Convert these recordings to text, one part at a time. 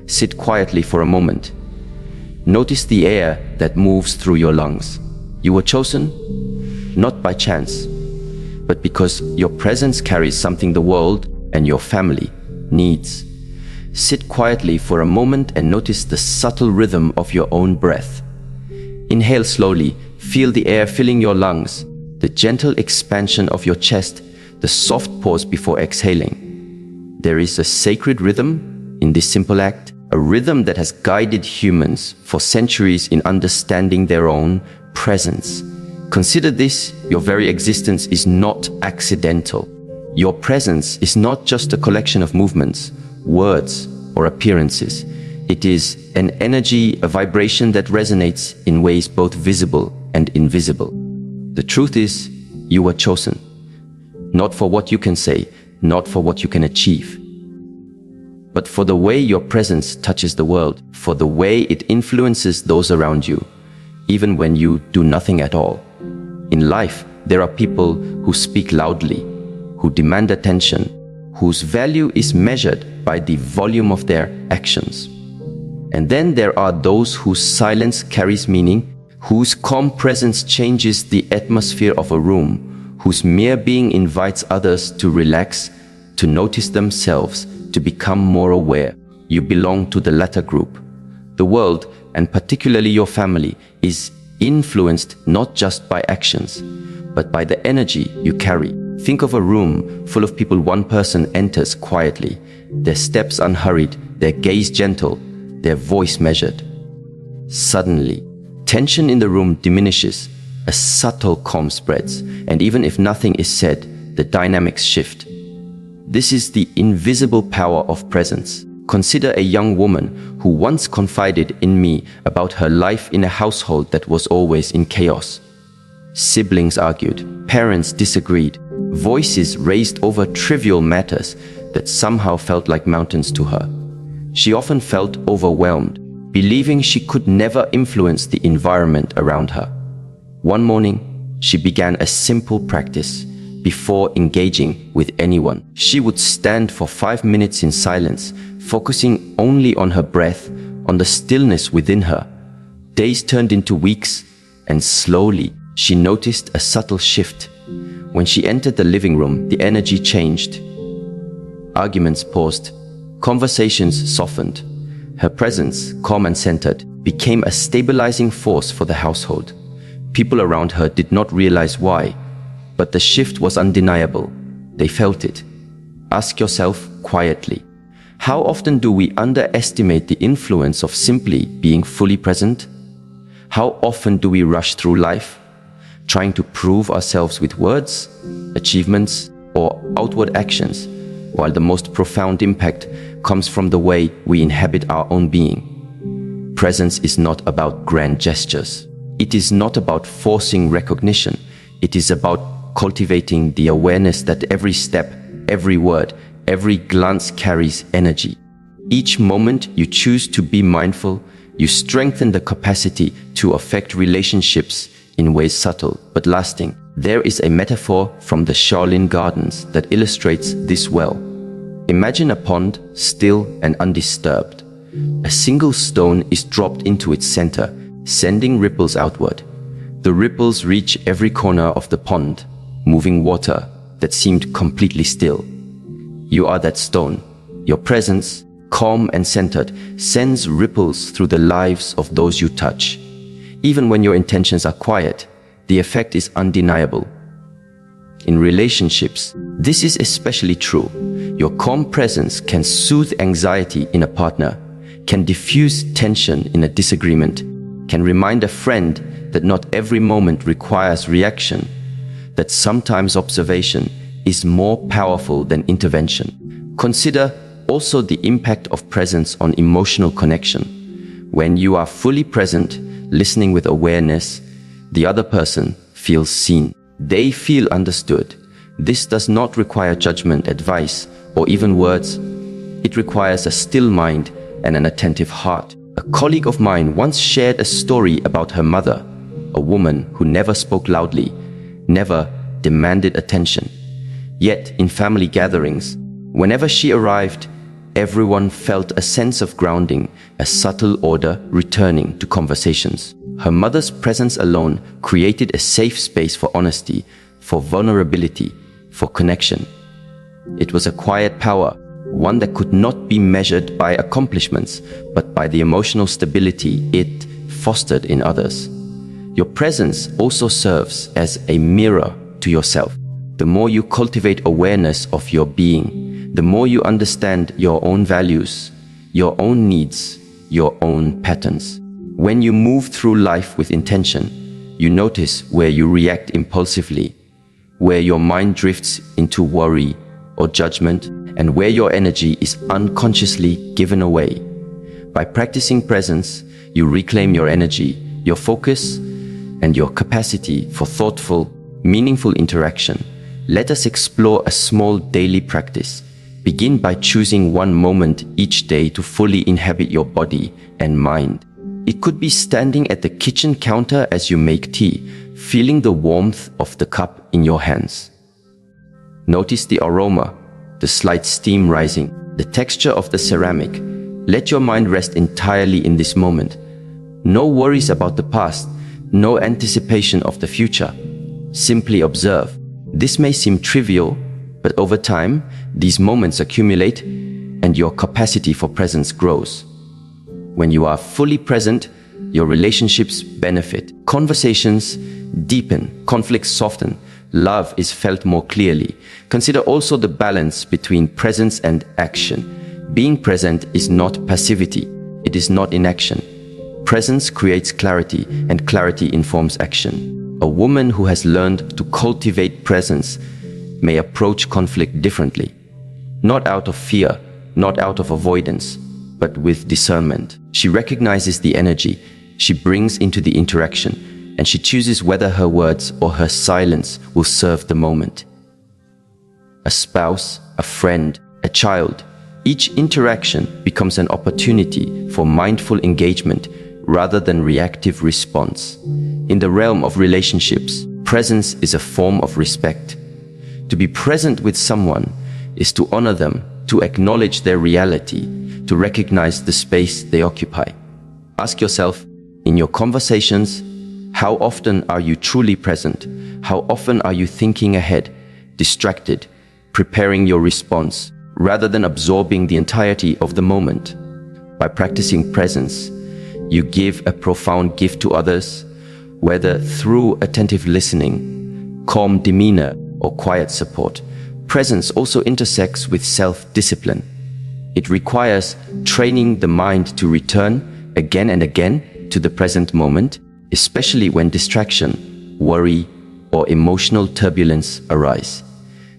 Sit quietly for a moment. Notice the air that moves through your lungs. You were chosen, not by chance, but because your presence carries something the world and your family needs. Sit quietly for a moment and notice the subtle rhythm of your own breath. Inhale slowly, feel the air filling your lungs, the gentle expansion of your chest, the soft pause before exhaling. There is a sacred rhythm in this simple act, a rhythm that has guided humans for centuries in understanding their own presence. Consider this: your very existence is not accidental. Your presence is not just a collection of movements, words, or appearances. It is an energy, a vibration that resonates in ways both visible and invisible. The truth is, you were chosen. Not for what you can say, not for what you can achieve, but for the way your presence touches the world, for the way it influences those around you, even when you do nothing at all. In life, there are people who speak loudly, who demand attention, whose value is measured by the volume of their actions. And then there are those whose silence carries meaning, whose calm presence changes the atmosphere of a room, whose mere being invites others to relax, to notice themselves, to become more aware. You belong to the latter group. The world, and particularly your family, is influenced not just by actions, but by the energy you carry. Think of a room full of people. One person enters quietly, their steps unhurried, their gaze gentle, their voice measured. Suddenly, tension in the room diminishes, a subtle calm spreads, and even if nothing is said, the dynamics shift. This is the invisible power of presence. Consider a young woman who once confided in me about her life in a household that was always in chaos. Siblings argued, parents disagreed, voices raised over trivial matters that somehow felt like mountains to her. She often felt overwhelmed, believing she could never influence the environment around her. One morning, she began a simple practice. Before engaging with anyone, she would stand for 5 minutes in silence, focusing only on her breath, on the stillness within her. Days turned into weeks, and slowly she noticed a subtle shift. When she entered the living room, the energy changed. Arguments paused, conversations softened. Her presence, calm and centered, became a stabilizing force for the household. People around her did not realize why, but the shift was undeniable. They felt it. Ask yourself quietly, how often do we underestimate the influence of simply being fully present? How often do we rush through life, trying to prove ourselves with words, achievements, or outward actions, while the most profound impact comes from the way we inhabit our own being? Presence is not about grand gestures. It is not about forcing recognition. It is about cultivating the awareness that every step, every word, every glance carries energy. Each moment you choose to be mindful, you strengthen the capacity to affect relationships in ways subtle but lasting. There is a metaphor from the Shaolin Gardens that illustrates this well. Imagine a pond, still and undisturbed. A single stone is dropped into its center, sending ripples outward. The ripples reach every corner of the pond, moving water that seemed completely still. You are that stone. Your presence, calm and centered, sends ripples through the lives of those you touch. Even when your intentions are quiet, the effect is undeniable. In relationships, this is especially true. Your calm presence can soothe anxiety in a partner, can diffuse tension in a disagreement, can remind a friend that not every moment requires reaction, that sometimes observation is more powerful than intervention. Consider also the impact of presence on emotional connection. When you are fully present, listening with awareness, the other person feels seen. They feel understood. This does not require judgment, advice, or even words. It requires a still mind and an attentive heart. A colleague of mine once shared a story about her mother, a woman who never spoke loudly, never demanded attention. Yet, in family gatherings, whenever she arrived, everyone felt a sense of grounding, a subtle order returning to conversations. Her mother's presence alone created a safe space for honesty, for vulnerability, for connection. It was a quiet power, one that could not be measured by accomplishments, but by the emotional stability it fostered in others. Your presence also serves as a mirror to yourself. The more you cultivate awareness of your being, the more you understand your own values, your own needs, your own patterns. When you move through life with intention, you notice where you react impulsively, where your mind drifts into worry or judgment, and where your energy is unconsciously given away. By practicing presence, you reclaim your energy, your focus, and your capacity for thoughtful, meaningful interaction. Let us explore a small daily practice. Begin by choosing one moment each day to fully inhabit your body and mind. It could be standing at the kitchen counter as you make tea, feeling the warmth of the cup in your hands. Notice the aroma, the slight steam rising, the texture of the ceramic. Let your mind rest entirely in this moment. No worries about the past, no anticipation of the future. Simply observe. This may seem trivial, but over time, these moments accumulate and your capacity for presence grows. When you are fully present, your relationships benefit. Conversations deepen, conflicts soften, love is felt more clearly. Consider also the balance between presence and action. Being present is not passivity, it is not inaction. Presence creates clarity, and clarity informs action. A woman who has learned to cultivate presence may approach conflict differently. Not out of fear, not out of avoidance, but with discernment. She recognizes the energy she brings into the interaction, and she chooses whether her words or her silence will serve the moment. A spouse, a friend, a child, each interaction becomes an opportunity for mindful engagement rather than reactive response. In the realm of relationships, presence is a form of respect. To be present with someone is to honor them, to acknowledge their reality, to recognize the space they occupy. Ask yourself, in your conversations, how often are you truly present? How often are you thinking ahead, distracted, preparing your response, rather than absorbing the entirety of the moment? By practicing presence, you give a profound gift to others, whether through attentive listening, calm demeanor, or quiet support. Presence also intersects with self-discipline. It requires training the mind to return again and again to the present moment, especially when distraction, worry, or emotional turbulence arise.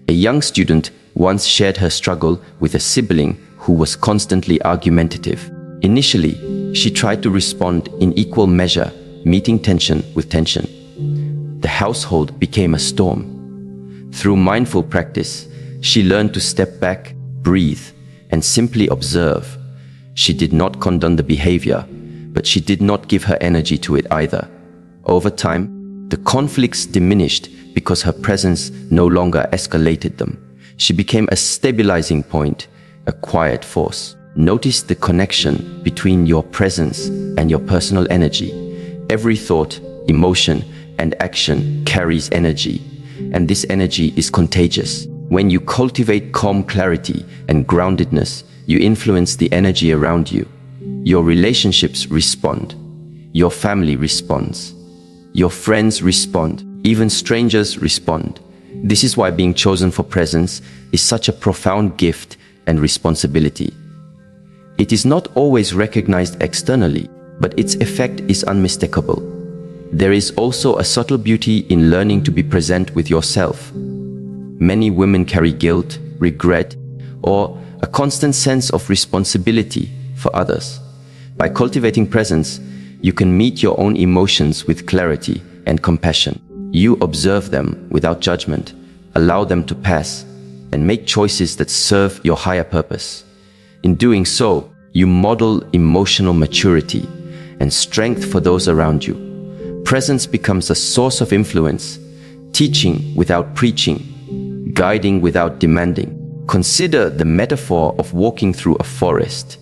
A young student once shared her struggle with a sibling who was constantly argumentative. Initially, she tried to respond in equal measure, meeting tension with tension. The household became a storm. Through mindful practice, she learned to step back, breathe, and simply observe. She did not condone the behavior, but she did not give her energy to it either. Over time, the conflicts diminished because her presence no longer escalated them. She became a stabilizing point, a quiet force. Notice the connection between your presence and your personal energy. Every thought, emotion, and action carries energy, and this energy is contagious. When you cultivate calm clarity and groundedness, you influence the energy around you. Your relationships respond. Your family responds. Your friends respond. Even strangers respond. This is why being chosen for presence is such a profound gift and responsibility. It is not always recognized externally, but its effect is unmistakable. There is also a subtle beauty in learning to be present with yourself. Many women carry guilt, regret, or a constant sense of responsibility for others. By cultivating presence, you can meet your own emotions with clarity and compassion. You observe them without judgment, allow them to pass, and make choices that serve your higher purpose. In doing so, you model emotional maturity and strength for those around you. Presence becomes a source of influence, teaching without preaching, guiding without demanding. Consider the metaphor of walking through a forest.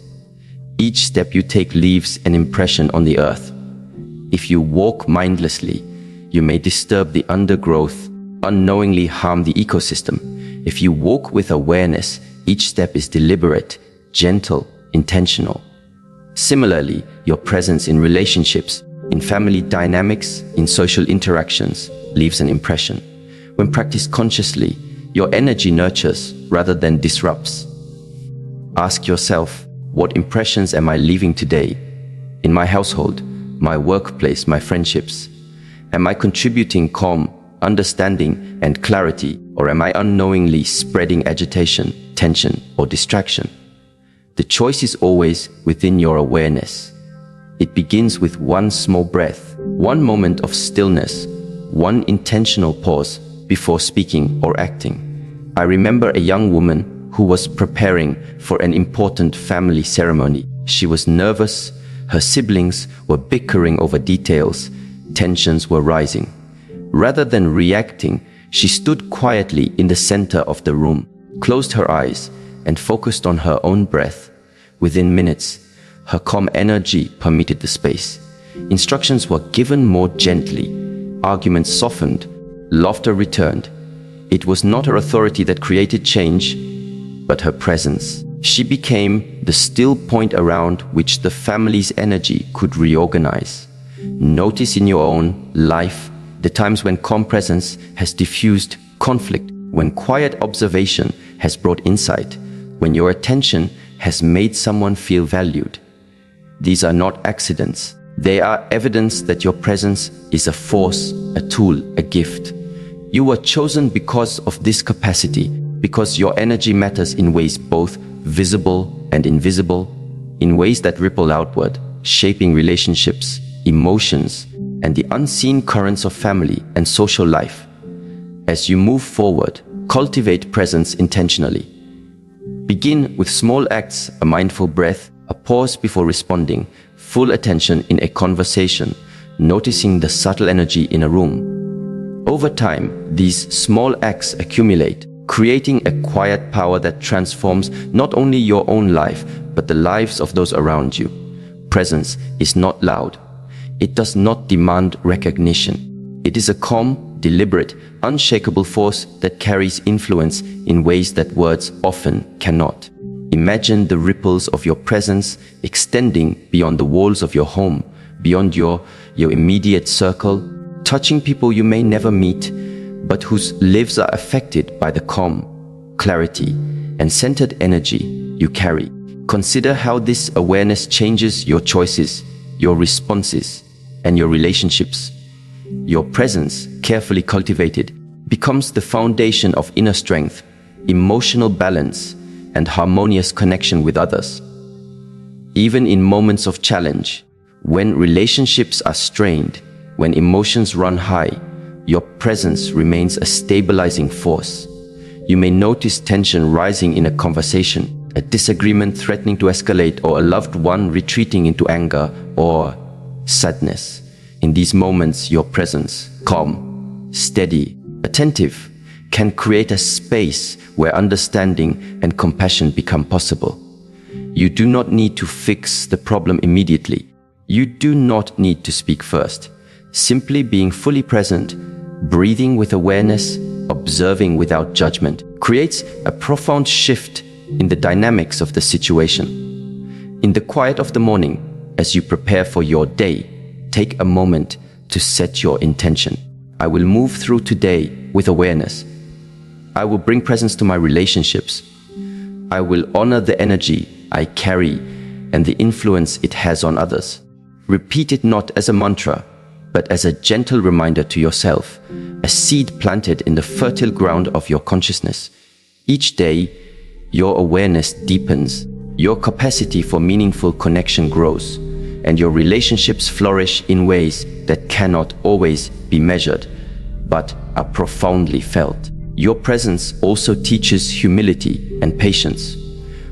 Each step you take leaves an impression on the earth. If you walk mindlessly, you may disturb the undergrowth, unknowingly harm the ecosystem. If you walk with awareness, each step is deliberate, gentle, intentional. Similarly, your presence in relationships, in family dynamics, in social interactions, leaves an impression. When practiced consciously, your energy nurtures rather than disrupts. Ask yourself, what impressions am I leaving today? In my household, my workplace, my friendships? Am I contributing calm, understanding, and clarity, or am I unknowingly spreading agitation, tension, or distraction? The choice is always within your awareness. It begins with one small breath, one moment of stillness, one intentional pause before speaking or acting. I remember a young woman who was preparing for an important family ceremony. She was nervous, her siblings were bickering over details, tensions were rising. Rather than reacting, she stood quietly in the center of the room, closed her eyes, and focused on her own breath. Within minutes, her calm energy permitted the space. Instructions were given more gently, arguments softened, laughter returned. It was not her authority that created change, but her presence. She became the still point around which the family's energy could reorganize. Notice in your own life the times when calm presence has diffused conflict, when quiet observation has brought insight, when your attention has made someone feel valued. These are not accidents. They are evidence that your presence is a force, a tool, a gift. You were chosen because of this capacity, because your energy matters in ways both visible and invisible, in ways that ripple outward, shaping relationships, emotions, and the unseen currents of family and social life. As you move forward, cultivate presence intentionally. Begin with small acts, a mindful breath, a pause before responding, full attention in a conversation, noticing the subtle energy in a room. Over time, these small acts accumulate, creating a quiet power that transforms not only your own life, but the lives of those around you. Presence is not loud. It does not demand recognition. It is a calm, deliberate, unshakable force that carries influence in ways that words often cannot. Imagine the ripples of your presence extending beyond the walls of your home, beyond your immediate circle, touching people you may never meet, but whose lives are affected by the calm, clarity, and centered energy you carry. Consider how this awareness changes your choices, your responses, and your relationships. Your presence, carefully cultivated, becomes the foundation of inner strength, emotional balance, and harmonious connection with others. Even in moments of challenge, when relationships are strained, when emotions run high, your presence remains a stabilizing force. You may notice tension rising in a conversation, a disagreement threatening to escalate, or a loved one retreating into anger or sadness. In these moments, your presence, calm, steady, attentive, can create a space where understanding and compassion become possible. You do not need to fix the problem immediately. You do not need to speak first. Simply being fully present, breathing with awareness, observing without judgment, creates a profound shift in the dynamics of the situation. In the quiet of the morning, as you prepare for your day, take a moment to set your intention. I will move through today with awareness. I will bring presence to my relationships. I will honor the energy I carry and the influence it has on others. Repeat it not as a mantra, but as a gentle reminder to yourself, a seed planted in the fertile ground of your consciousness. Each day, your awareness deepens, your capacity for meaningful connection grows, and your relationships flourish in ways that cannot always be measured, but are profoundly felt. Your presence also teaches humility and patience.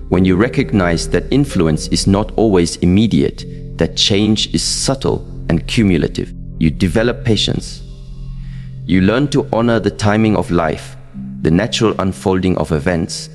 When you recognize that influence is not always immediate, that change is subtle and cumulative, you develop patience. You learn to honor the timing of life, the natural unfolding of events,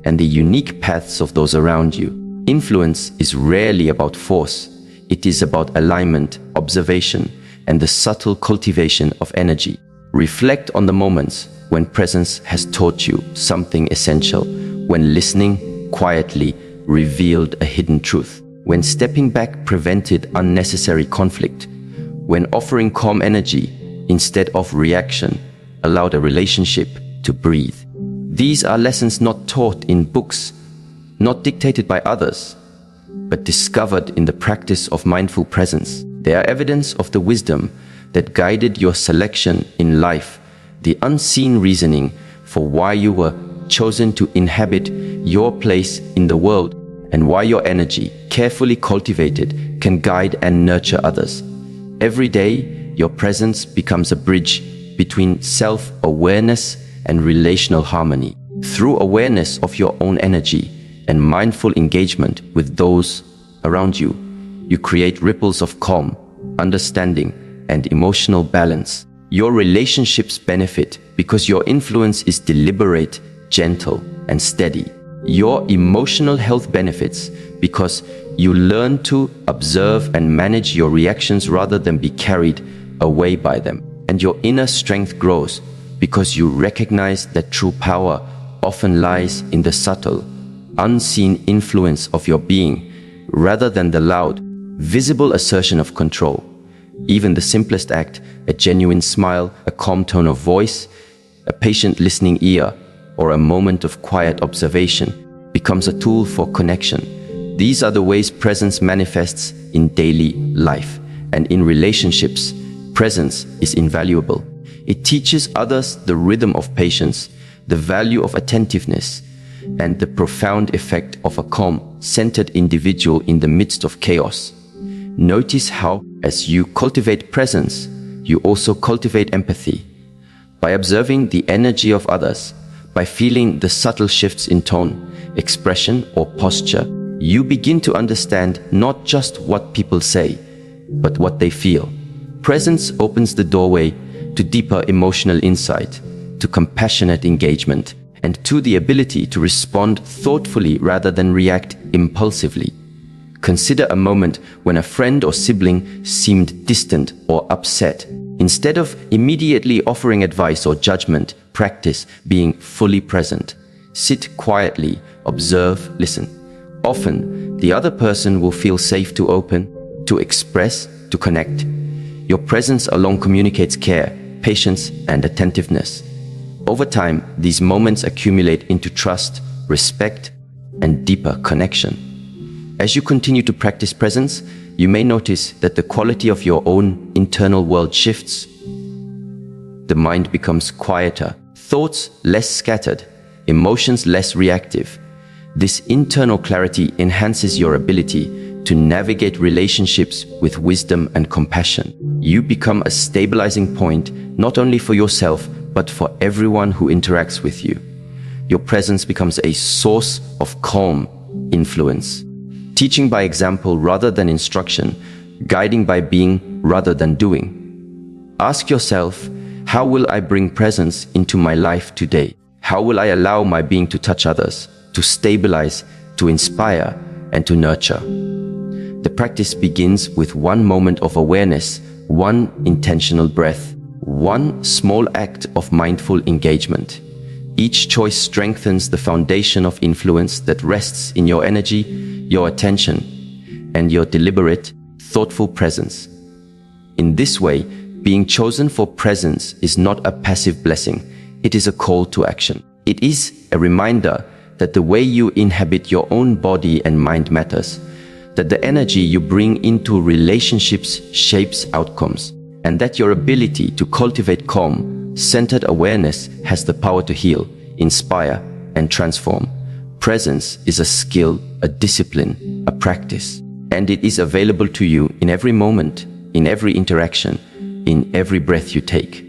and the unique paths of those around you. Influence is rarely about force. It is about alignment, observation, and the subtle cultivation of energy. Reflect on the moments when presence has taught you something essential, when listening quietly revealed a hidden truth, when stepping back prevented unnecessary conflict, when offering calm energy instead of reaction allowed a relationship to breathe. These are lessons not taught in books, not dictated by others, but discovered in the practice of mindful presence. They are evidence of the wisdom that guided your selection in life, the unseen reasoning for why you were chosen to inhabit your place in the world, and why your energy, carefully cultivated, can guide and nurture others. Every day, your presence becomes a bridge between self-awareness and relational harmony. Through awareness of your own energy and mindful engagement with those around you, you create ripples of calm, understanding, and emotional balance. Your relationships benefit because your influence is deliberate, gentle, and steady. Your emotional health benefits because you learn to observe and manage your reactions rather than be carried away by them. And your inner strength grows because you recognize that true power often lies in the subtle, unseen influence of your being rather than the loud, visible assertion of control. Even the simplest act, a genuine smile, a calm tone of voice, a patient listening ear, or a moment of quiet observation, becomes a tool for connection. These are the ways presence manifests in daily life, and in relationships, presence is invaluable. It teaches others the rhythm of patience, the value of attentiveness, and the profound effect of a calm, centered individual in the midst of chaos. Notice how, as you cultivate presence, you also cultivate empathy. By observing the energy of others, by feeling the subtle shifts in tone, expression, or posture, you begin to understand not just what people say, but what they feel. Presence opens the doorway to deeper emotional insight, to compassionate engagement, and to the ability to respond thoughtfully rather than react impulsively. Consider a moment when a friend or sibling seemed distant or upset. Instead of immediately offering advice or judgment, practice being fully present. Sit quietly, observe, listen. Often, the other person will feel safe to open, to express, to connect. Your presence alone communicates care, patience, and attentiveness. Over time, these moments accumulate into trust, respect, and deeper connection. As you continue to practice presence, you may notice that the quality of your own internal world shifts. The mind becomes quieter, thoughts less scattered, emotions less reactive. This internal clarity enhances your ability to navigate relationships with wisdom and compassion. You become a stabilizing point not only for yourself, but for everyone who interacts with you. Your presence becomes a source of calm influence, teaching by example rather than instruction, guiding by being rather than doing. Ask yourself, how will I bring presence into my life today? How will I allow my being to touch others, to stabilize, to inspire, and to nurture? The practice begins with one moment of awareness, one intentional breath, one small act of mindful engagement. Each choice strengthens the foundation of influence that rests in your energy, your attention, and your deliberate, thoughtful presence. In this way, being chosen for presence is not a passive blessing, it is a call to action. It is a reminder that the way you inhabit your own body and mind matters, that the energy you bring into relationships shapes outcomes, and that your ability to cultivate calm, centered awareness has the power to heal, inspire, and transform. Presence is a skill, a discipline, a practice, and it is available to you in every moment, in every interaction, in every breath you take.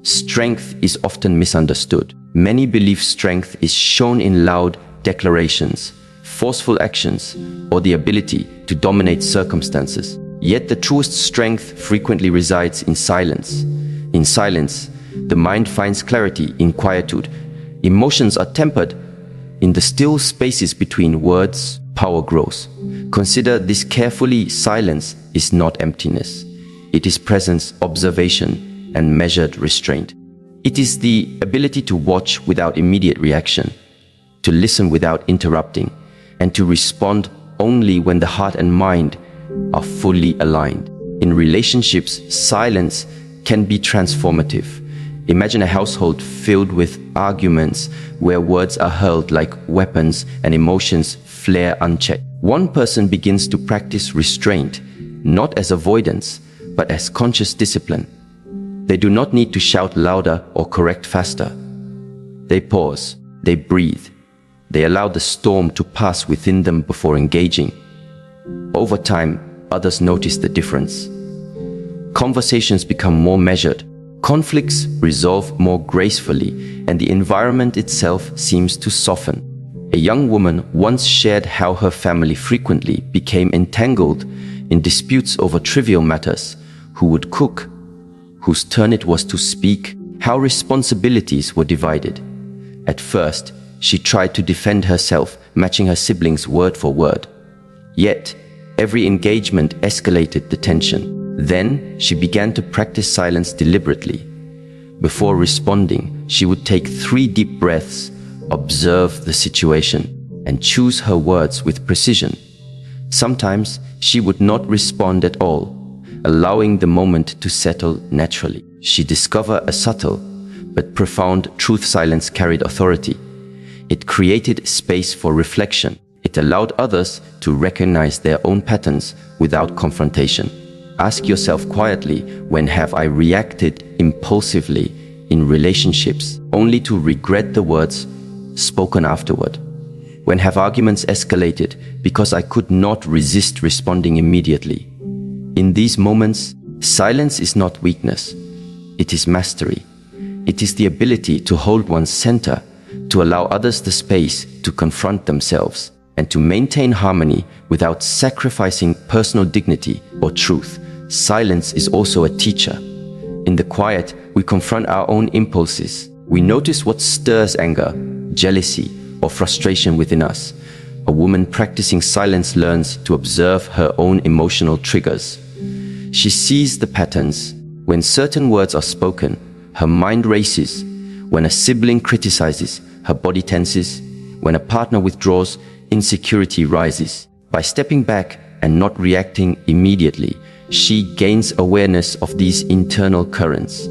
Strength is often misunderstood. Many believe strength is shown in loud declarations, forceful actions, or the ability to dominate circumstances. Yet the truest strength frequently resides in silence. In silence, the mind finds clarity. In quietude, emotions are tempered, In the still spaces between words, power grows. Consider this carefully. Silence is not emptiness. It is presence, observation, and measured restraint. It is the ability to watch without immediate reaction, to listen without interrupting, and to respond only when the heart and mind are fully aligned. In relationships, silence can be transformative. Imagine a household filled with arguments where words are hurled like weapons and emotions flare unchecked. One person begins to practice restraint, not as avoidance, but as conscious discipline. They do not need to shout louder or correct faster. They pause, they breathe, they allow the storm to pass within them before engaging. Over time, others notice the difference. Conversations become more measured, conflicts resolve more gracefully, and the environment itself seems to soften. A young woman once shared how her family frequently became entangled in disputes over trivial matters: who would cook, whose turn it was to speak, how responsibilities were divided. At first, she tried to defend herself, matching her siblings word for word. Yet, every engagement escalated the tension. Then, she began to practice silence deliberately. Before responding, she would take 3 deep breaths, observe the situation, and choose her words with precision. Sometimes, she would not respond at all, allowing the moment to settle naturally. She discovered a subtle but profound truth. Silence carried authority. It created space for reflection. It allowed others to recognize their own patterns without confrontation. Ask yourself quietly, when have I reacted impulsively in relationships only to regret the words spoken afterward? When have arguments escalated because I could not resist responding immediately? In these moments, silence is not weakness. It is mastery. It is the ability to hold one's center, to allow others the space to confront themselves, and to maintain harmony without sacrificing personal dignity or truth. Silence is also a teacher. In the quiet, we confront our own impulses. We notice what stirs anger, jealousy, or frustration within us. A woman practicing silence learns to observe her own emotional triggers. She sees the patterns. When certain words are spoken, her mind races. When a sibling criticizes, her body tenses. When a partner withdraws, insecurity rises. By stepping back and not reacting immediately, she gains awareness of these internal currents.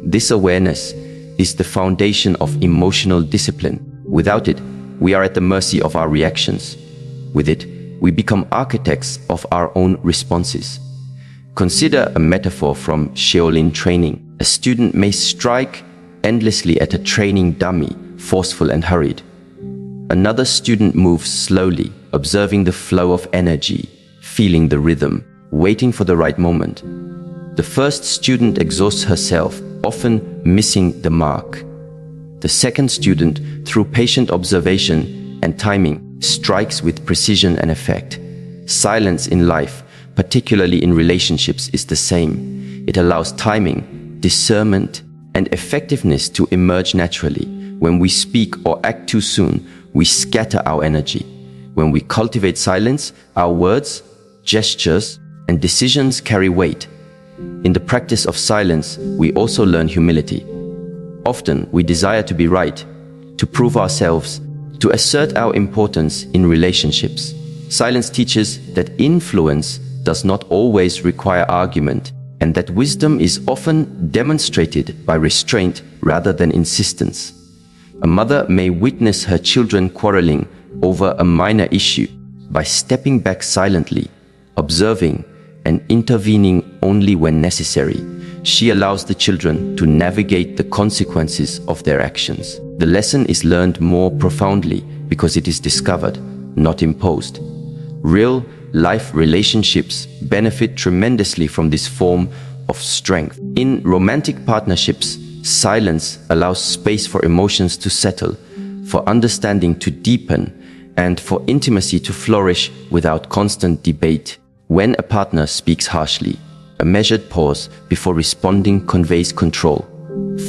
This awareness is the foundation of emotional discipline. Without it, we are at the mercy of our reactions. With it, we become architects of our own responses. Consider a metaphor from Shaolin training. A student may strike endlessly at a training dummy, forceful and hurried. Another student moves slowly, observing the flow of energy, feeling the rhythm, waiting for the right moment. The first student exhausts herself, often missing the mark. The second student, through patient observation and timing, strikes with precision and effect. Silence in life, particularly in relationships, is the same. It allows timing, discernment, and effectiveness to emerge naturally. When we speak or act too soon, we scatter our energy. When we cultivate silence, our words, gestures, and decisions carry weight. In the practice of silence, we also learn humility. Often, we desire to be right, to prove ourselves, to assert our importance in relationships. Silence teaches that influence does not always require argument, and that wisdom is often demonstrated by restraint rather than insistence. A mother may witness her children quarreling over a minor issue. By stepping back silently, observing, and intervening only when necessary, she allows the children to navigate the consequences of their actions. The lesson is learned more profoundly because it is discovered, not imposed. Real life relationships benefit tremendously from this form of strength. In romantic partnerships, silence allows space for emotions to settle, for understanding to deepen, and for intimacy to flourish without constant debate. When a partner speaks harshly, a measured pause before responding conveys control,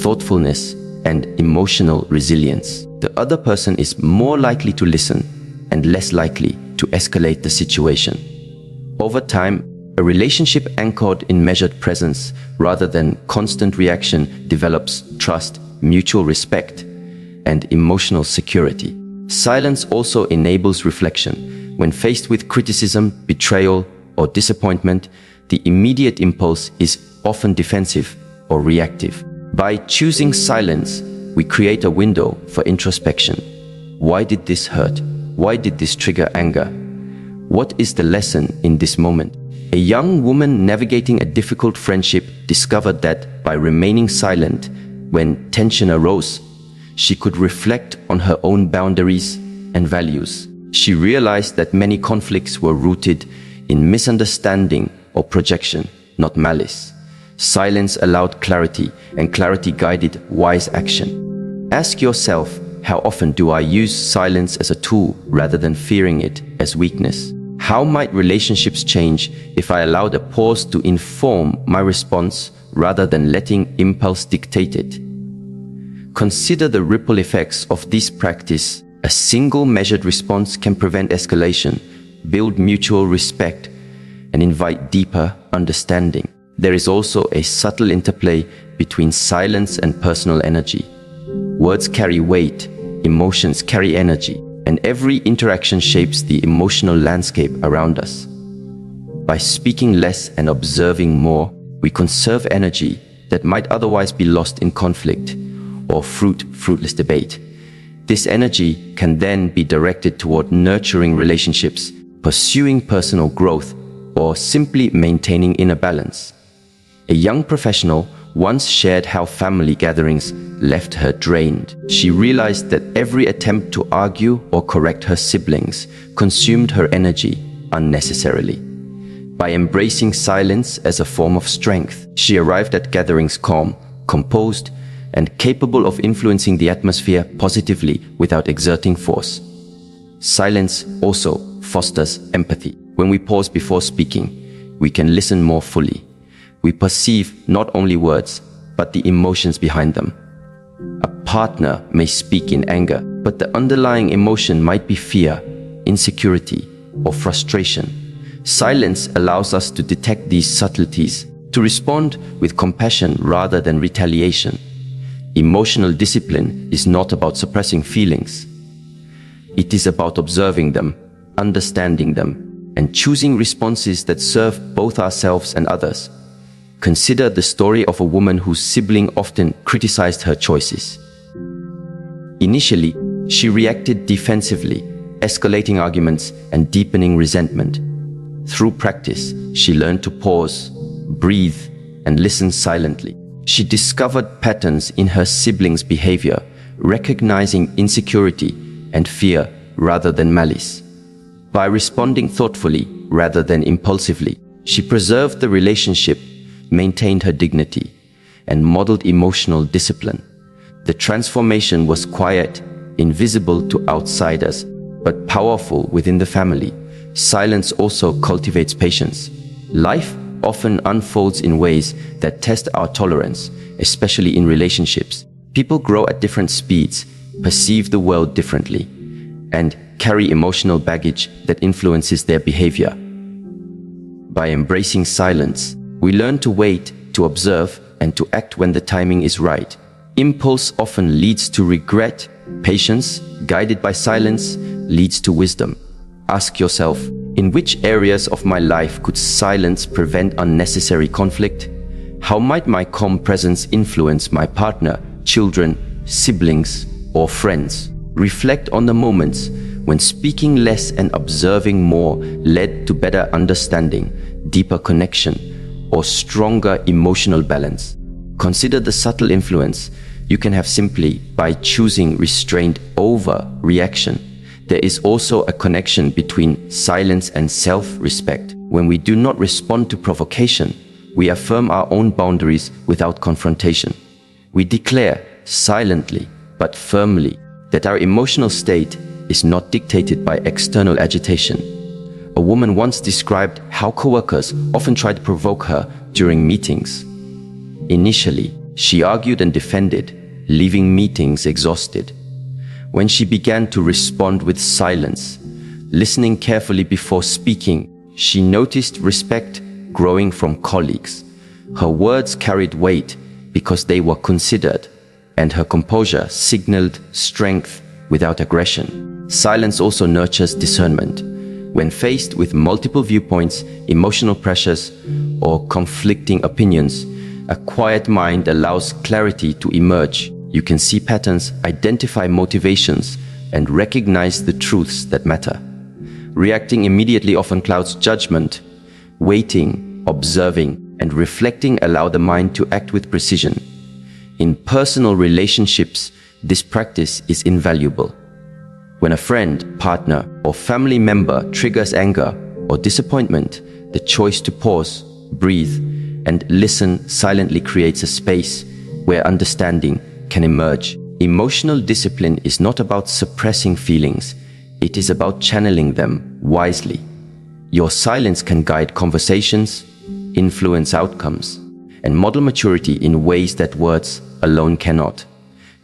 thoughtfulness, and emotional resilience. The other person is more likely to listen and less likely to escalate the situation. Over time, a relationship anchored in measured presence rather than constant reaction develops trust, mutual respect, and emotional security. Silence also enables reflection. When faced with criticism, betrayal, or disappointment, the immediate impulse is often defensive or reactive. By choosing silence, we create a window for introspection. Why did this hurt? Why did this trigger anger? What is the lesson in this moment? A young woman navigating a difficult friendship discovered that by remaining silent when tension arose, she could reflect on her own boundaries and values. She realized that many conflicts were rooted in misunderstanding or projection, not malice. Silence allowed clarity, and clarity guided wise action. Ask yourself, how often do I use silence as a tool rather than fearing it as weakness? How might relationships change if I allowed a pause to inform my response rather than letting impulse dictate it? Consider the ripple effects of this practice. A single measured response can prevent escalation, build mutual respect, and invite deeper understanding. There is also a subtle interplay between silence and personal energy. Words carry weight, emotions carry energy, and every interaction shapes the emotional landscape around us. By speaking less and observing more, we conserve energy that might otherwise be lost in conflict or fruitless debate. This energy can then be directed toward nurturing relationships, pursuing personal growth, or simply maintaining inner balance. A young professional once shared how family gatherings left her drained. She realized that every attempt to argue or correct her siblings consumed her energy unnecessarily. By embracing silence as a form of strength, she arrived at gatherings calm, composed, and capable of influencing the atmosphere positively without exerting force. Silence also fosters empathy. When we pause before speaking, we can listen more fully. We perceive not only words, but the emotions behind them. A partner may speak in anger, but the underlying emotion might be fear, insecurity, or frustration. Silence allows us to detect these subtleties, to respond with compassion rather than retaliation. Emotional discipline is not about suppressing feelings. It is about observing them, understanding them, and choosing responses that serve both ourselves and others. Consider the story of a woman whose sibling often criticized her choices. Initially, she reacted defensively, escalating arguments and deepening resentment. Through practice, she learned to pause, breathe, and listen silently. She discovered patterns in her siblings' behavior, recognizing insecurity and fear rather than malice. By responding thoughtfully rather than impulsively, she preserved the relationship, maintained her dignity, and modeled emotional discipline. The transformation was quiet, invisible to outsiders, but powerful within the family. Silence also cultivates patience. Life often unfolds in ways that test our tolerance, especially in relationships. People grow at different speeds, perceive the world differently, and carry emotional baggage that influences their behavior. By embracing silence, we learn to wait, to observe, and to act when the timing is right. Impulse often leads to regret. Patience, guided by silence, leads to wisdom. Ask yourself, in which areas of my life could silence prevent unnecessary conflict? How might my calm presence influence my partner, children, siblings, or friends? Reflect on the moments when speaking less and observing more led to better understanding, deeper connection, or stronger emotional balance. Consider the subtle influence you can have simply by choosing restraint over reaction. There is also a connection between silence and self-respect. When we do not respond to provocation, we affirm our own boundaries without confrontation. We declare silently but firmly that our emotional state is not dictated by external agitation. A woman once described how coworkers often try to provoke her during meetings. Initially, she argued and defended, leaving meetings exhausted. When she began to respond with silence, listening carefully before speaking, she noticed respect growing from colleagues. Her words carried weight because they were considered, and her composure signaled strength without aggression. Silence also nurtures discernment. When faced with multiple viewpoints, emotional pressures, or conflicting opinions, a quiet mind allows clarity to emerge. You can see patterns, identify motivations, and recognize the truths that matter. Reacting immediately often clouds judgment. Waiting, observing, and reflecting allow the mind to act with precision. In personal relationships, this practice is invaluable. When a friend, partner, or family member triggers anger or disappointment, the choice to pause, breathe, and listen silently creates a space where understanding can emerge. Emotional discipline is not about suppressing feelings, it is about channeling them wisely. Your silence can guide conversations, influence outcomes, and model maturity in ways that words alone cannot.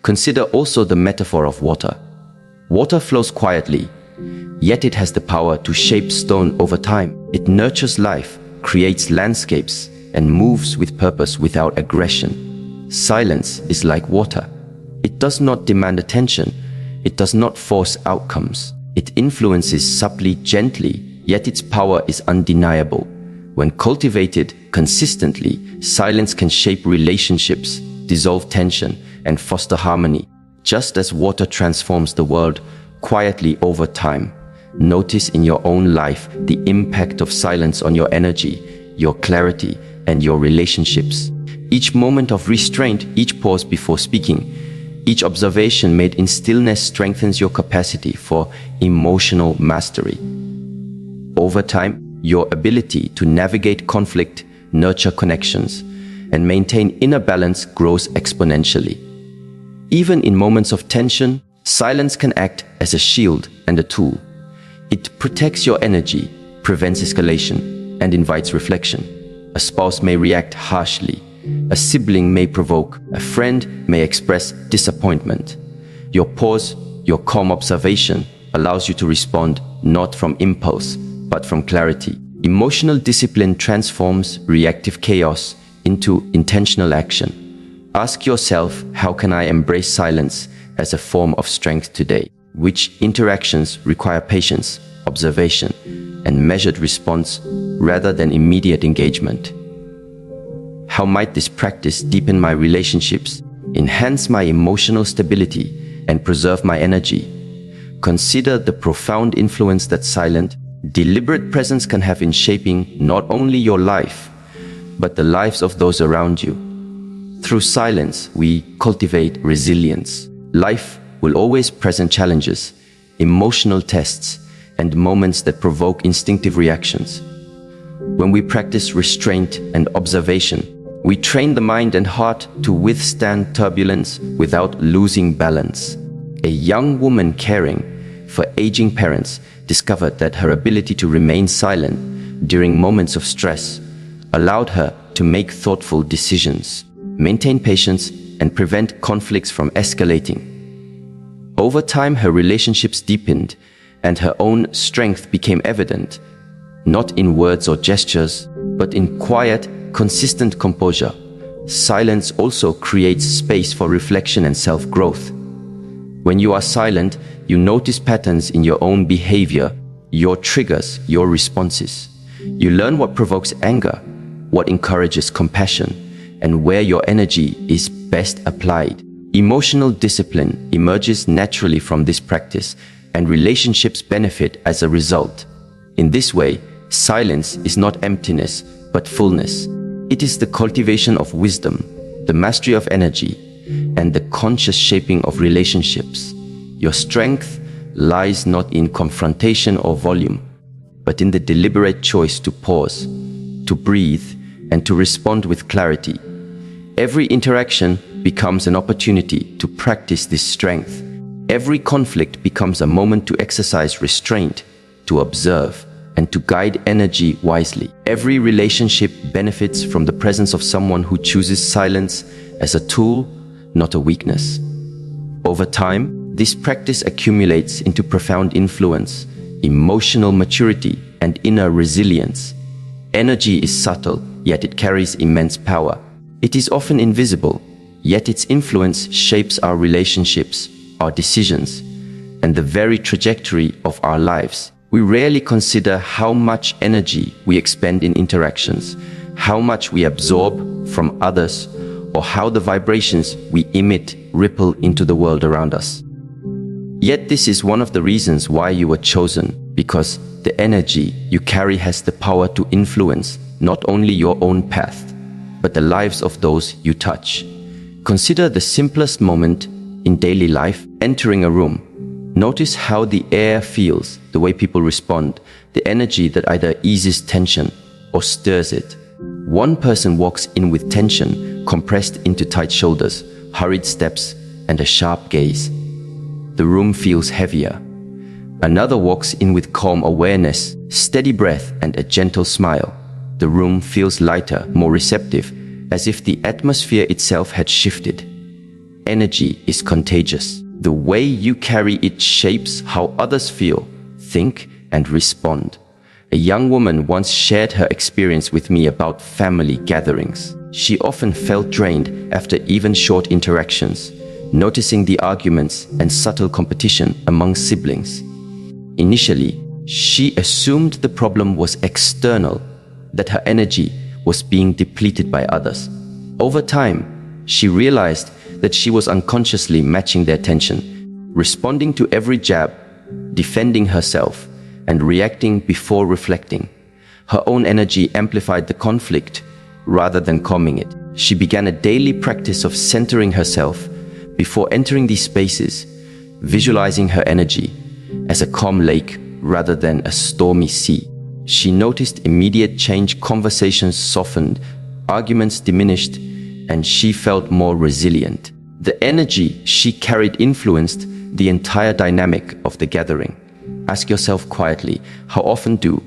Consider also the metaphor of water. Water flows quietly, yet it has the power to shape stone over time. It nurtures life, creates landscapes, and moves with purpose without aggression. Silence is like water. It does not demand attention. It does not force outcomes. It influences subtly, gently, yet its power is undeniable. When cultivated consistently, silence can shape relationships, dissolve tension, and foster harmony. Just as water transforms the world quietly over time, notice in your own life the impact of silence on your energy, your clarity, and your relationships. Each moment of restraint, each pause before speaking, each observation made in stillness strengthens your capacity for emotional mastery. Over time, your ability to navigate conflict, nurture connections, and maintain inner balance grows exponentially. Even in moments of tension, silence can act as a shield and a tool. It protects your energy, prevents escalation, and invites reflection. A spouse may react harshly. A sibling may provoke. A friend may express disappointment. Your pause, your calm observation allows you to respond not from impulse, but from clarity. Emotional discipline transforms reactive chaos into intentional action. Ask yourself, how can I embrace silence as a form of strength today? Which interactions require patience, observation, and measured response rather than immediate engagement? How might this practice deepen my relationships, enhance my emotional stability, and preserve my energy? Consider the profound influence that silent, deliberate presence can have in shaping not only your life, but the lives of those around you. Through silence, we cultivate resilience. Life will always present challenges, emotional tests, and moments that provoke instinctive reactions. When we practice restraint and observation, we train the mind and heart to withstand turbulence without losing balance. A young woman caring for aging parents discovered that her ability to remain silent during moments of stress allowed her to make thoughtful decisions, maintain patience, and prevent conflicts from escalating. Over time, her relationships deepened, and her own strength became evident, not in words or gestures, but in quiet, consistent composure. Silence also creates space for reflection and self-growth. When you are silent, you notice patterns in your own behavior, your triggers, your responses. You learn what provokes anger, what encourages compassion, and where your energy is best applied. Emotional discipline emerges naturally from this practice, and relationships benefit as a result. In this way, silence is not emptiness, but fullness. It is the cultivation of wisdom, the mastery of energy, and the conscious shaping of relationships. Your strength lies not in confrontation or volume, but in the deliberate choice to pause, to breathe, and to respond with clarity. Every interaction becomes an opportunity to practice this strength. Every conflict becomes a moment to exercise restraint, to observe, and to guide energy wisely. Every relationship benefits from the presence of someone who chooses silence as a tool, not a weakness. Over time, this practice accumulates into profound influence, emotional maturity, and inner resilience. Energy is subtle, yet it carries immense power. It is often invisible, yet its influence shapes our relationships, our decisions, and the very trajectory of our lives. We rarely consider how much energy we expend in interactions, how much we absorb from others, or how the vibrations we emit ripple into the world around us. Yet this is one of the reasons why you were chosen, because the energy you carry has the power to influence not only your own path, but the lives of those you touch. Consider the simplest moment in daily life: entering a room. Notice how the air feels, the way people respond, the energy that either eases tension or stirs it. One person walks in with tension compressed into tight shoulders, hurried steps, and a sharp gaze. The room feels heavier. Another walks in with calm awareness, steady breath, and a gentle smile. The room feels lighter, more receptive, as if the atmosphere itself had shifted. Energy is contagious. The way you carry it shapes how others feel, think, and respond. A young woman once shared her experience with me about family gatherings. She often felt drained after even short interactions, noticing the arguments and subtle competition among siblings. Initially, she assumed the problem was external, that her energy was being depleted by others. Over time, she realized that she was unconsciously matching their tension, responding to every jab, defending herself, and reacting before reflecting. Her own energy amplified the conflict rather than calming it. She began a daily practice of centering herself before entering these spaces, visualizing her energy as a calm lake rather than a stormy sea. She noticed immediate change: conversations softened, arguments diminished, and she felt more resilient. The energy she carried influenced the entire dynamic of the gathering. Ask yourself quietly, how often do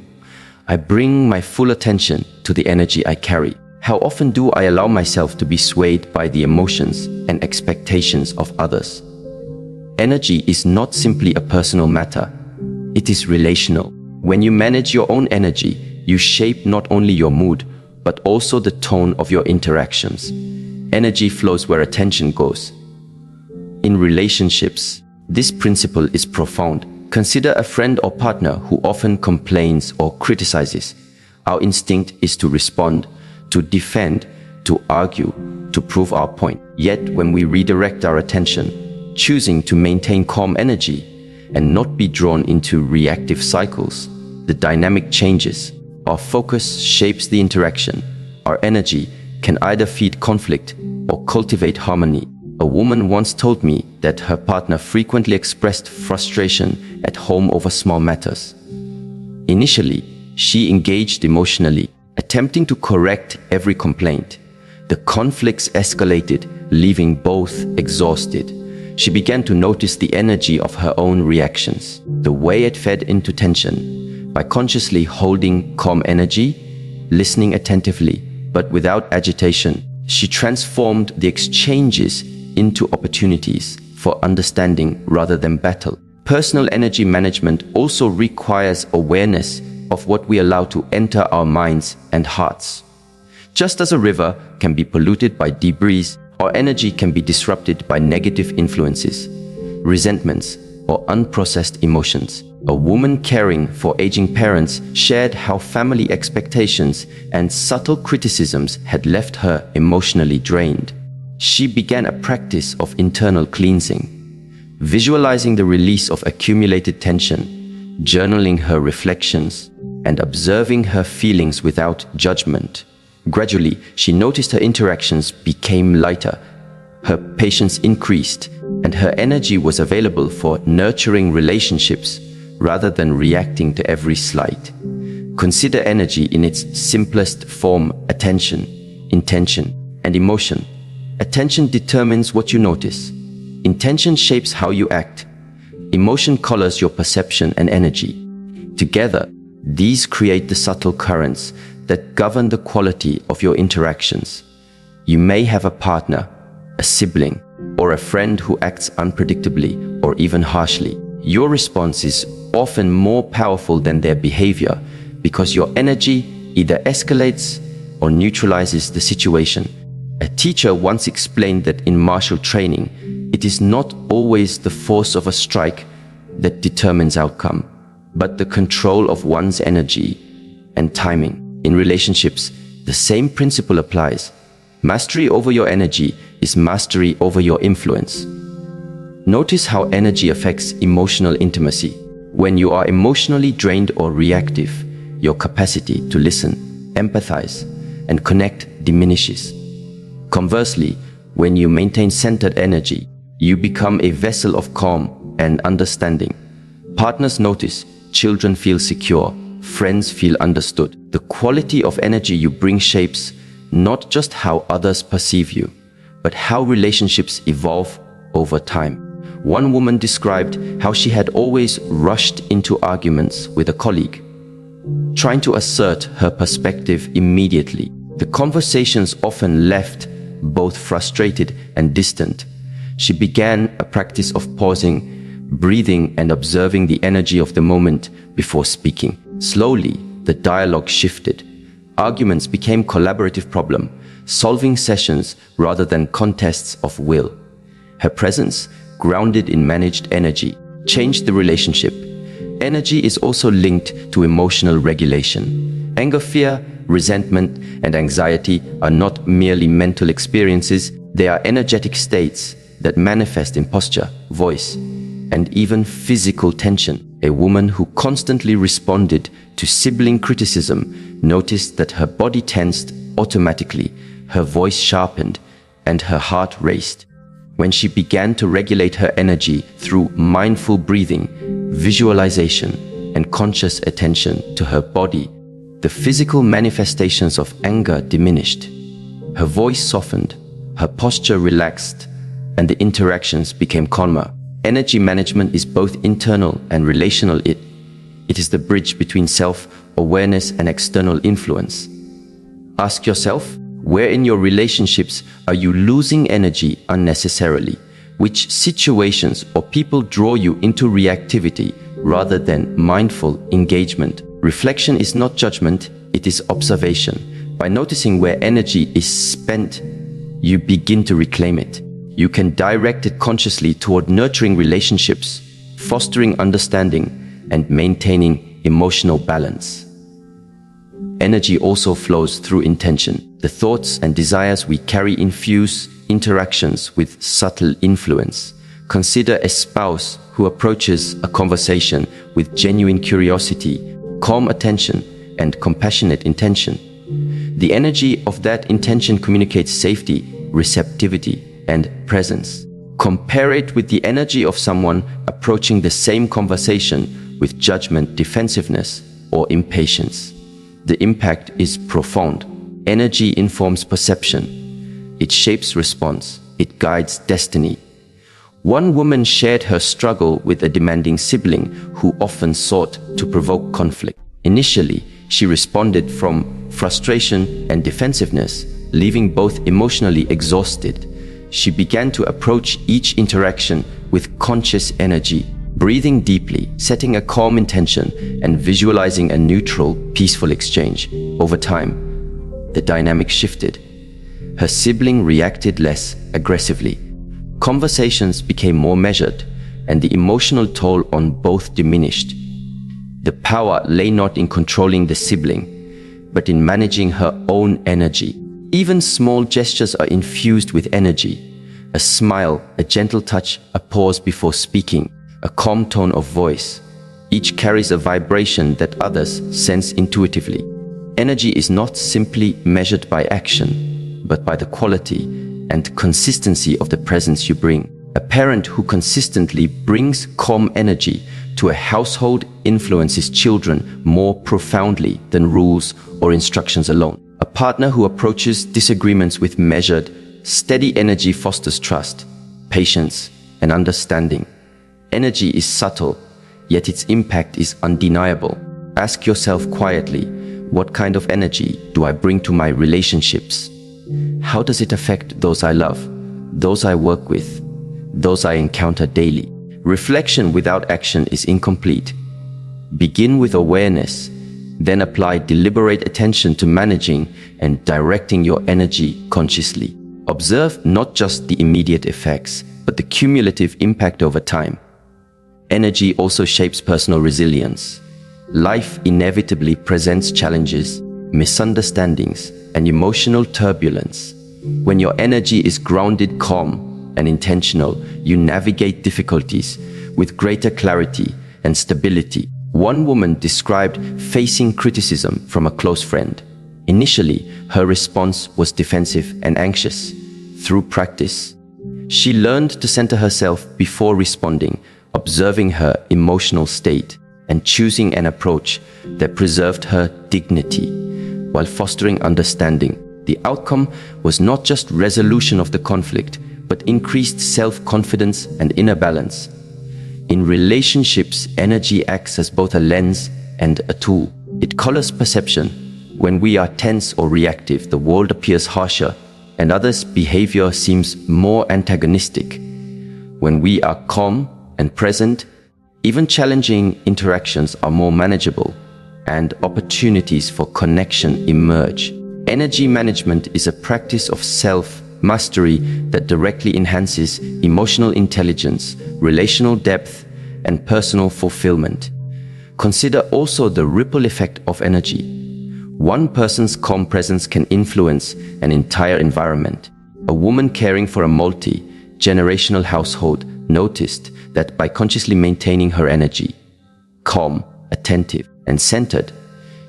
I bring my full attention to the energy I carry? How often do I allow myself to be swayed by the emotions and expectations of others? Energy is not simply a personal matter, it is relational. When you manage your own energy, you shape not only your mood, but also the tone of your interactions. Energy flows where attention goes. In relationships, this principle is profound. Consider a friend or partner who often complains or criticizes. Our instinct is to respond, to defend, to argue, to prove our point. Yet when we redirect our attention, choosing to maintain calm energy and not be drawn into reactive cycles, the dynamic changes. Our focus shapes the interaction. Our energy can either feed conflict or cultivate harmony. A woman once told me that her partner frequently expressed frustration at home over small matters. Initially, she engaged emotionally, attempting to correct every complaint. The conflicts escalated, leaving both exhausted. She began to notice the energy of her own reactions, the way it fed into tension. By consciously holding calm energy, listening attentively, but without agitation, she transformed the exchanges into opportunities for understanding rather than battle. Personal energy management also requires awareness of what we allow to enter our minds and hearts. Just as a river can be polluted by debris, our energy can be disrupted by negative influences, resentments, or unprocessed emotions. A woman caring for aging parents shared how family expectations and subtle criticisms had left her emotionally drained. She began a practice of internal cleansing, visualizing the release of accumulated tension, journaling her reflections, and observing her feelings without judgment. Gradually, she noticed her interactions became lighter, her patience increased, and her energy was available for nurturing relationships rather than reacting to every slight. Consider energy in its simplest form: attention, intention, and emotion. Attention determines what you notice. Intention shapes how you act. Emotion colors your perception and energy. Together, these create the subtle currents that govern the quality of your interactions. You may have a partner, a sibling, or a friend who acts unpredictably or even harshly. Your response is often more powerful than their behavior because your energy either escalates or neutralizes the situation. A teacher once explained that in martial training, it is not always the force of a strike that determines outcome, but the control of one's energy and timing. In relationships, the same principle applies. Mastery over your energy is mastery over your influence. Notice how energy affects emotional intimacy. When you are emotionally drained or reactive, your capacity to listen, empathize, and connect diminishes. Conversely, when you maintain centered energy, you become a vessel of calm and understanding. Partners notice, children feel secure, friends feel understood. The quality of energy you bring shapes not just how others perceive you, but how relationships evolve over time. One woman described how she had always rushed into arguments with a colleague, trying to assert her perspective immediately. The conversations often left both frustrated and distant. She began a practice of pausing, breathing, and observing the energy of the moment before speaking. Slowly, the dialogue shifted. Arguments became collaborative problem-solving sessions rather than contests of will. Her presence, grounded in managed energy, changed the relationship. Energy is also linked to emotional regulation. Anger, fear, resentment, and anxiety are not merely mental experiences, they are energetic states that manifest in posture, voice, and even physical tension. A woman who constantly responded to sibling criticism noticed that her body tensed automatically, her voice sharpened, and her heart raced. When she began to regulate her energy through mindful breathing, visualization, and conscious attention to her body, the physical manifestations of anger diminished. Her voice softened, her posture relaxed, and the interactions became calmer. Energy management is both internal and relational. It is the bridge between self-awareness and external influence. Ask yourself, where in your relationships are you losing energy unnecessarily? Which situations or people draw you into reactivity rather than mindful engagement? Reflection is not judgment, it is observation. By noticing where energy is spent, you begin to reclaim it. You can direct it consciously toward nurturing relationships, fostering understanding, and maintaining emotional balance. Energy also flows through intention. The thoughts and desires we carry infuse interactions with subtle influence. Consider a spouse who approaches a conversation with genuine curiosity, calm attention, and compassionate intention. The energy of that intention communicates safety, receptivity, and presence. Compare it with the energy of someone approaching the same conversation with judgment, defensiveness, or impatience. The impact is profound. Energy informs perception. It shapes response. It guides destiny. One woman shared her struggle with a demanding sibling who often sought to provoke conflict. Initially, she responded from frustration and defensiveness, leaving both emotionally exhausted. She began to approach each interaction with conscious energy, breathing deeply, setting a calm intention, and visualizing a neutral, peaceful exchange. Over time, the dynamic shifted. Her sibling reacted less aggressively. Conversations became more measured, and the emotional toll on both diminished. The power lay not in controlling the sibling, but in managing her own energy. Even small gestures are infused with energy. A smile, a gentle touch, a pause before speaking, a calm tone of voice. Each carries a vibration that others sense intuitively. Energy is not simply measured by action, but by the quality and consistency of the presence you bring. A parent who consistently brings calm energy to a household influences children more profoundly than rules or instructions alone. A partner who approaches disagreements with measured, steady energy fosters trust, patience, and understanding. Energy is subtle, yet its impact is undeniable. Ask yourself quietly, what kind of energy do I bring to my relationships? How does it affect those I love, those I work with, those I encounter daily. Reflection without action is incomplete. Begin with awareness, then apply deliberate attention to managing and directing your energy consciously. Observe not just the immediate effects, but the cumulative impact over time. Energy also shapes personal resilience. Life inevitably presents challenges, misunderstandings, and emotional turbulence. When your energy is grounded, calm, and intentional, you navigate difficulties with greater clarity and stability. One woman described facing criticism from a close friend. Initially, her response was defensive and anxious. Through practice, she learned to center herself before responding, observing her emotional state and choosing an approach that preserved her dignity while fostering understanding. The outcome was not just resolution of the conflict, but increased self-confidence and inner balance. In relationships, energy acts as both a lens and a tool. It colors perception. When we are tense or reactive, the world appears harsher, and others' behavior seems more antagonistic. When we are calm and present, even challenging interactions are more manageable, and opportunities for connection emerge. Energy management is a practice of self-mastery that directly enhances emotional intelligence, relational depth, and personal fulfillment. Consider also the ripple effect of energy. One person's calm presence can influence an entire environment. A woman caring for a multi-generational household noticed that by consciously maintaining her energy, calm, attentive, and centered,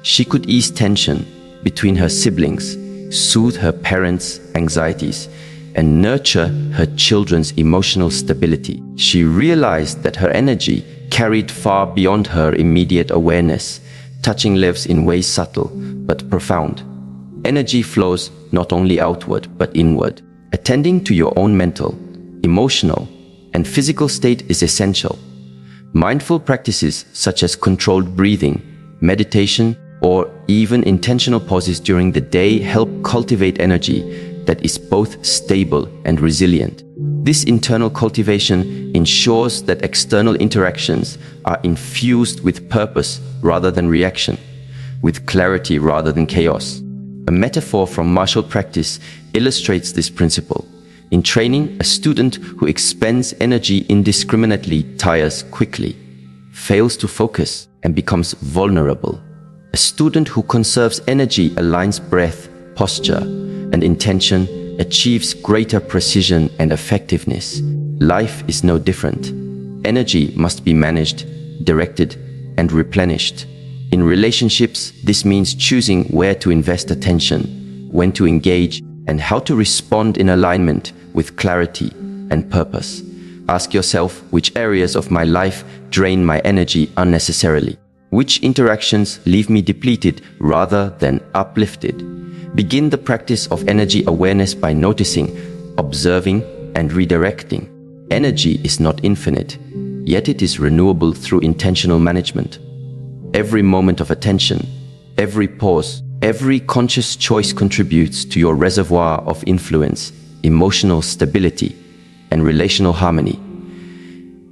she could ease tension between her siblings, soothe her parents' anxieties, and nurture her children's emotional stability. She realized that her energy carried far beyond her immediate awareness, touching lives in ways subtle but profound. Energy flows not only outward but inward. Attending to your own mental, emotional, and physical state is essential. Mindful practices such as controlled breathing, meditation, or even intentional pauses during the day help cultivate energy that is both stable and resilient. This internal cultivation ensures that external interactions are infused with purpose rather than reaction, with clarity rather than chaos. A metaphor from martial practice illustrates this principle. In training, a student who expends energy indiscriminately tires quickly, fails to focus, and becomes vulnerable. A student who conserves energy aligns breath, posture, and intention, achieves greater precision and effectiveness. Life is no different. Energy must be managed, directed, and replenished. In relationships, this means choosing where to invest attention, when to engage, and how to respond in alignment with clarity and purpose. Ask yourself, which areas of my life drain my energy unnecessarily? Which interactions leave me depleted rather than uplifted? Begin the practice of energy awareness by noticing, observing, and redirecting. Energy is not infinite, yet it is renewable through intentional management. Every moment of attention, every pause, every conscious choice contributes to your reservoir of influence, emotional stability, and relational harmony.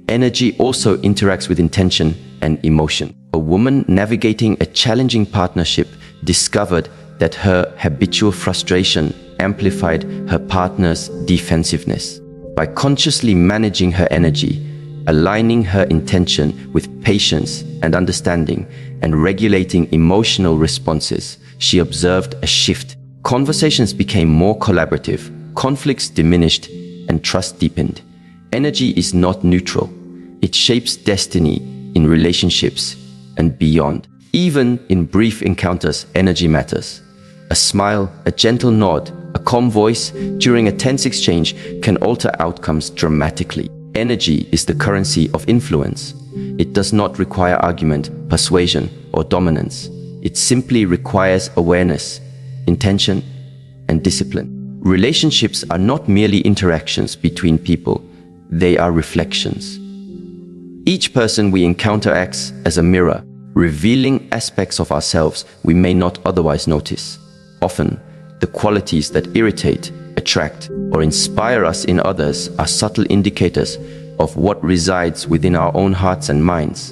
Energy also interacts with intention and emotion. A woman navigating a challenging partnership discovered that her habitual frustration amplified her partner's defensiveness. By consciously managing her energy, aligning her intention with patience and understanding, and regulating emotional responses, she observed a shift. Conversations became more collaborative, conflicts diminished, and trust deepened. Energy is not neutral. It shapes destiny in relationships and beyond. Even in brief encounters, energy matters. A smile, a gentle nod, a calm voice during a tense exchange can alter outcomes dramatically. Energy is the currency of influence. It does not require argument, persuasion, or dominance. It simply requires awareness, intention, and discipline. Relationships are not merely interactions between people. They are reflections. Each person we encounter acts as a mirror, revealing aspects of ourselves we may not otherwise notice. Often, the qualities that irritate, attract, attract or inspire us in others are subtle indicators of what resides within our own hearts and minds.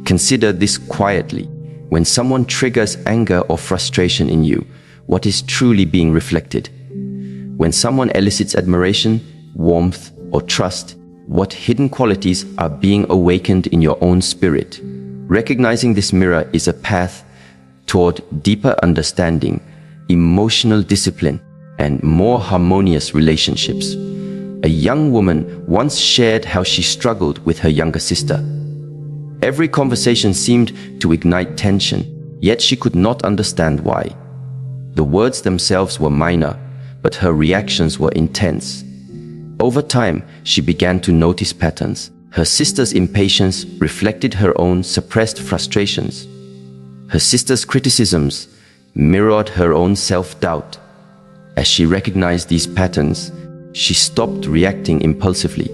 Consider this quietly. When someone triggers anger or frustration in you, what is truly being reflected? When someone elicits admiration, warmth, or trust, what hidden qualities are being awakened in your own spirit? Recognizing this mirror is a path toward deeper understanding, emotional discipline, and more harmonious relationships. A young woman once shared how she struggled with her younger sister. Every conversation seemed to ignite tension, yet she could not understand why. The words themselves were minor, but her reactions were intense. Over time, she began to notice patterns. Her sister's impatience reflected her own suppressed frustrations. Her sister's criticisms mirrored her own self-doubt. As she recognized these patterns, she stopped reacting impulsively.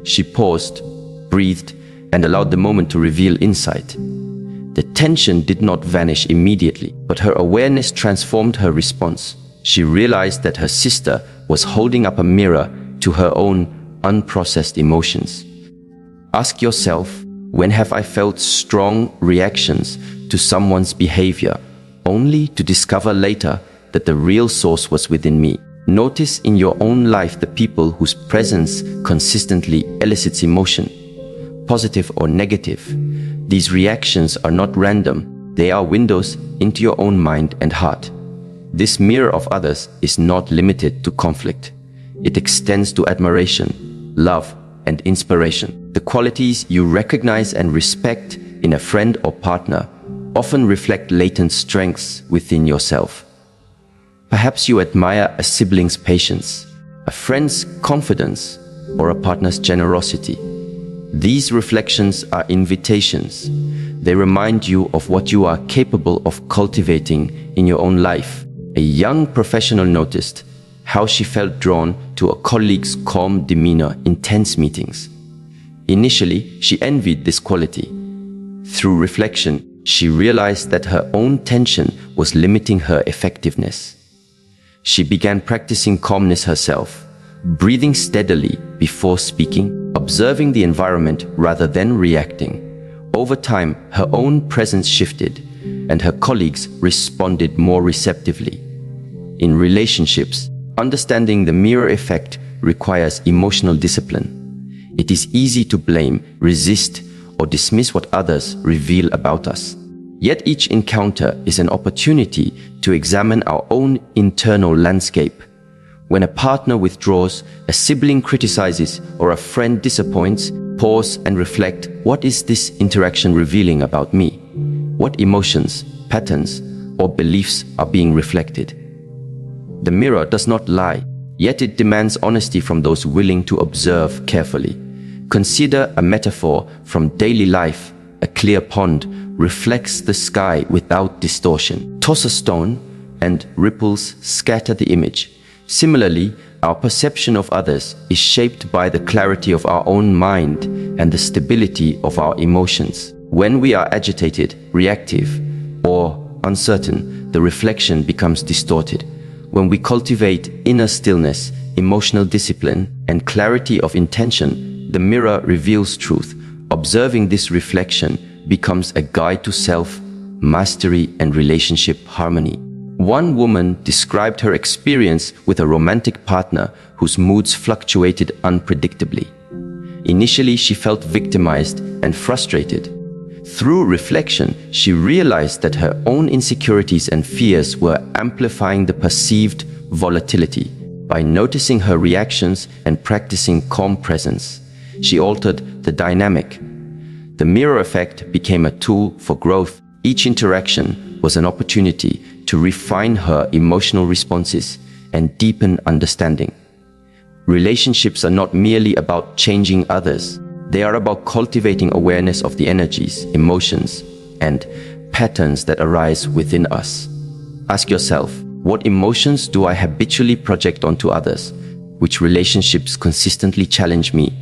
She paused, breathed, and allowed the moment to reveal insight. The tension did not vanish immediately, but her awareness transformed her response. She realized that her sister was holding up a mirror to her own unprocessed emotions. Ask yourself, when have I felt strong reactions to someone's behavior, only to discover later that the real source was within me? Notice in your own life the people whose presence consistently elicits emotion, positive or negative. These reactions are not random, they are windows into your own mind and heart. This mirror of others is not limited to conflict. It extends to admiration, love, and inspiration. The qualities you recognize and respect in a friend or partner often reflect latent strengths within yourself. Perhaps you admire a sibling's patience, a friend's confidence, or a partner's generosity. These reflections are invitations. They remind you of what you are capable of cultivating in your own life. A young professional noticed how she felt drawn to a colleague's calm demeanor in tense meetings. Initially, she envied this quality. Through reflection, she realized that her own tension was limiting her effectiveness. She began practicing calmness herself, breathing steadily before speaking, observing the environment rather than reacting. Over time, her own presence shifted, and her colleagues responded more receptively. In relationships, understanding the mirror effect requires emotional discipline. It is easy to blame, resist, or dismiss what others reveal about us. Yet each encounter is an opportunity to examine our own internal landscape. When a partner withdraws, a sibling criticizes, or a friend disappoints, pause and reflect, what is this interaction revealing about me? What emotions, patterns, or beliefs are being reflected? The mirror does not lie, yet it demands honesty from those willing to observe carefully. Consider a metaphor from daily life. A clear pond reflects the sky without distortion. Toss a stone, and ripples scatter the image. Similarly, our perception of others is shaped by the clarity of our own mind and the stability of our emotions. When we are agitated, reactive, or uncertain, the reflection becomes distorted. When we cultivate inner stillness, emotional discipline, and clarity of intention, the mirror reveals truth. Observing this reflection becomes a guide to self, mastery, and relationship harmony. One woman described her experience with a romantic partner whose moods fluctuated unpredictably. Initially, she felt victimized and frustrated. Through reflection, she realized that her own insecurities and fears were amplifying the perceived volatility. By noticing her reactions and practicing calm presence, she altered the dynamic. The mirror effect became a tool for growth. Each interaction was an opportunity to refine her emotional responses and deepen understanding. Relationships are not merely about changing others. They are about cultivating awareness of the energies, emotions, and patterns that arise within us. Ask yourself, what emotions do I habitually project onto others? Which relationships consistently challenge me?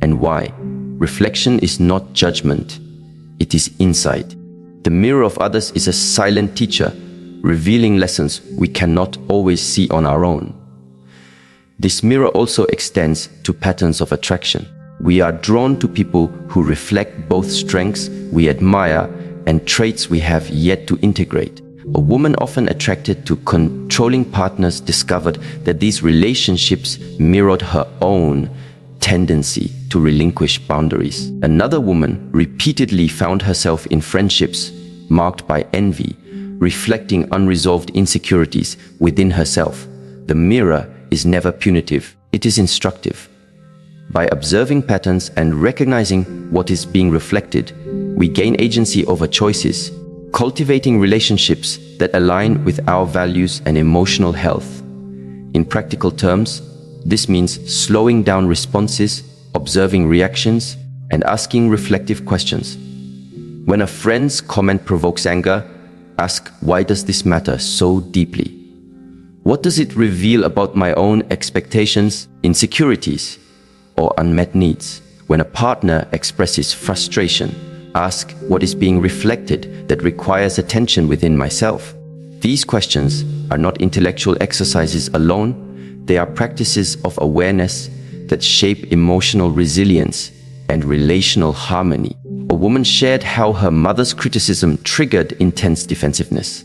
And why? Reflection is not judgment, it is insight. The mirror of others is a silent teacher, revealing lessons we cannot always see on our own. This mirror also extends to patterns of attraction. We are drawn to people who reflect both strengths we admire and traits we have yet to integrate. A woman often attracted to controlling partners discovered that these relationships mirrored her own tendency to relinquish boundaries. Another woman repeatedly found herself in friendships marked by envy, reflecting unresolved insecurities within herself. The mirror is never punitive, it is instructive. By observing patterns and recognizing what is being reflected, we gain agency over choices, cultivating relationships that align with our values and emotional health. In practical terms, this means slowing down responses, observing reactions, and asking reflective questions. When a friend's comment provokes anger, ask, why does this matter so deeply? What does it reveal about my own expectations, insecurities, or unmet needs? When a partner expresses frustration, ask what is being reflected that requires attention within myself. These questions are not intellectual exercises alone, they are practices of awareness that shape emotional resilience and relational harmony. A woman shared how her mother's criticism triggered intense defensiveness.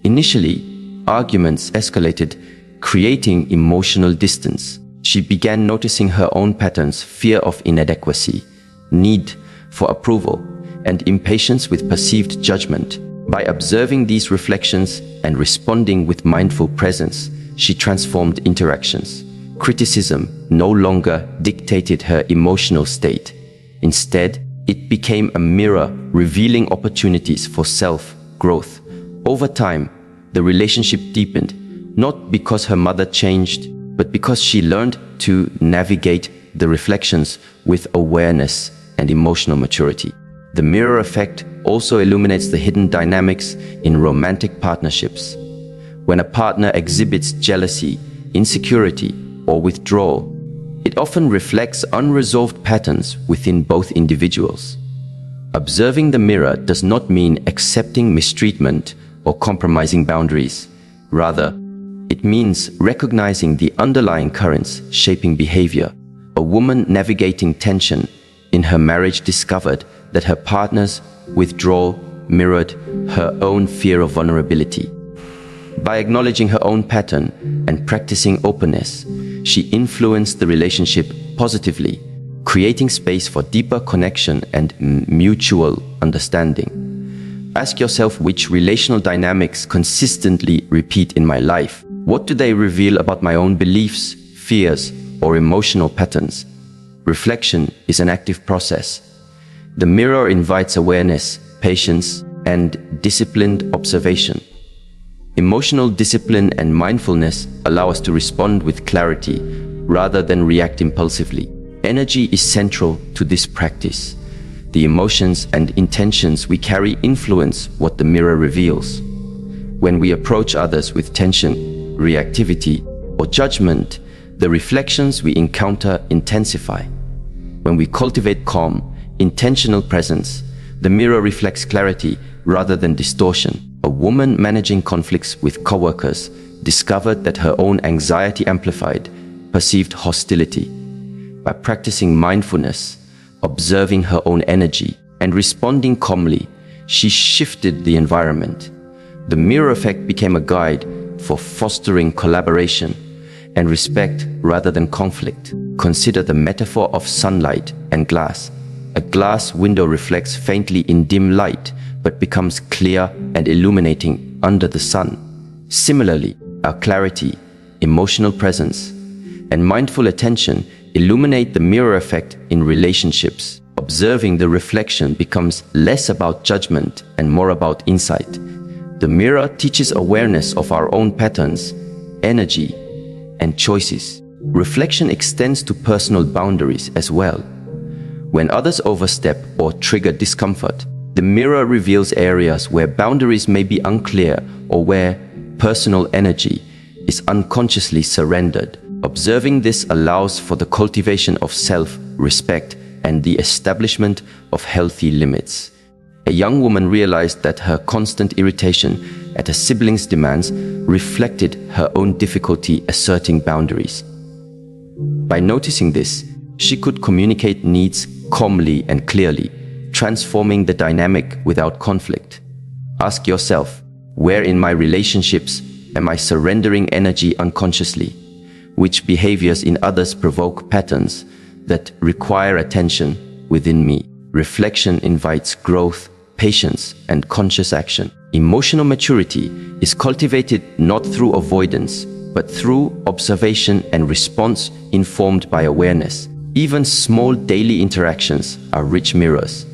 Initially, arguments escalated, creating emotional distance. She began noticing her own patterns: fear of inadequacy, need for approval, and impatience with perceived judgment. By observing these reflections and responding with mindful presence, she transformed interactions. Criticism no longer dictated her emotional state. Instead, it became a mirror revealing opportunities for self-growth. Over time, the relationship deepened, not because her mother changed, but because she learned to navigate the reflections with awareness and emotional maturity. The mirror effect also illuminates the hidden dynamics in romantic partnerships. When a partner exhibits jealousy, insecurity, or withdrawal, it often reflects unresolved patterns within both individuals. Observing the mirror does not mean accepting mistreatment or compromising boundaries. Rather, it means recognizing the underlying currents shaping behavior. A woman navigating tension in her marriage discovered that her partner's withdrawal mirrored her own fear of vulnerability. By acknowledging her own pattern and practicing openness, she influenced the relationship positively, creating space for deeper connection and mutual understanding. Ask yourself, which relational dynamics consistently repeat in my life? What do they reveal about my own beliefs, fears, or emotional patterns? Reflection is an active process. The mirror invites awareness, patience, and disciplined observation. Emotional discipline and mindfulness allow us to respond with clarity rather than react impulsively. Energy is central to this practice. The emotions and intentions we carry influence what the mirror reveals. When we approach others with tension, reactivity, or judgment, the reflections we encounter intensify. When we cultivate calm, intentional presence, the mirror reflects clarity rather than distortion. A woman managing conflicts with coworkers discovered that her own anxiety amplified perceived hostility. By practicing mindfulness, observing her own energy, and responding calmly, she shifted the environment. The mirror effect became a guide for fostering collaboration and respect rather than conflict. Consider the metaphor of sunlight and glass. A glass window reflects faintly in dim light, but becomes clear and illuminating under the sun. Similarly, our clarity, emotional presence, and mindful attention illuminate the mirror effect in relationships. Observing the reflection becomes less about judgment and more about insight. The mirror teaches awareness of our own patterns, energy, and choices. Reflection extends to personal boundaries as well. When others overstep or trigger discomfort, the mirror reveals areas where boundaries may be unclear or where personal energy is unconsciously surrendered. Observing this allows for the cultivation of self-respect and the establishment of healthy limits. A young woman realized that her constant irritation at her siblings' demands reflected her own difficulty asserting boundaries. By noticing this, she could communicate needs calmly and clearly, transforming the dynamic without conflict. Ask yourself, where in my relationships am I surrendering energy unconsciously? Which behaviors in others provoke patterns that require attention within me? Reflection invites growth, patience, and conscious action. Emotional maturity is cultivated not through avoidance, but through observation and response informed by awareness. Even small daily interactions are rich mirrors.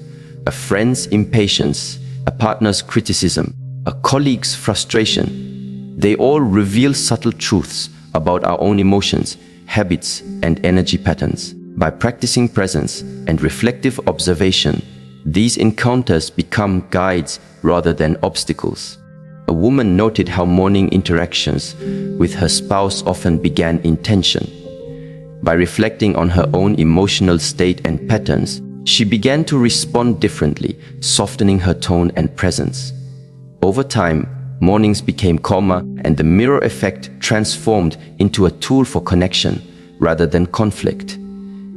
A friend's impatience, a partner's criticism, a colleague's frustration, they all reveal subtle truths about our own emotions, habits, and energy patterns. By practicing presence and reflective observation, these encounters become guides rather than obstacles. A woman noted how morning interactions with her spouse often began in tension. By reflecting on her own emotional state and patterns, she began to respond differently, softening her tone and presence. Over time, mornings became calmer and the mirror effect transformed into a tool for connection rather than conflict.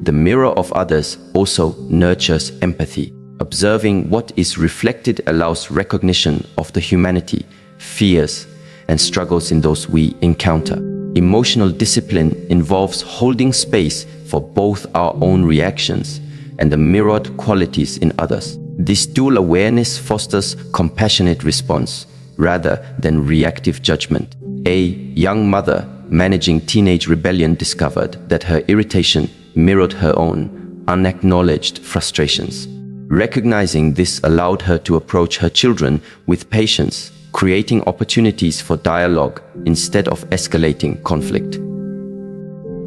The mirror of others also nurtures empathy. Observing what is reflected allows recognition of the humanity, fears, and struggles in those we encounter. Emotional discipline involves holding space for both our own reactions and the mirrored qualities in others. This dual awareness fosters compassionate response rather than reactive judgment. A young mother managing teenage rebellion discovered that her irritation mirrored her own unacknowledged frustrations. Recognizing this allowed her to approach her children with patience, creating opportunities for dialogue instead of escalating conflict.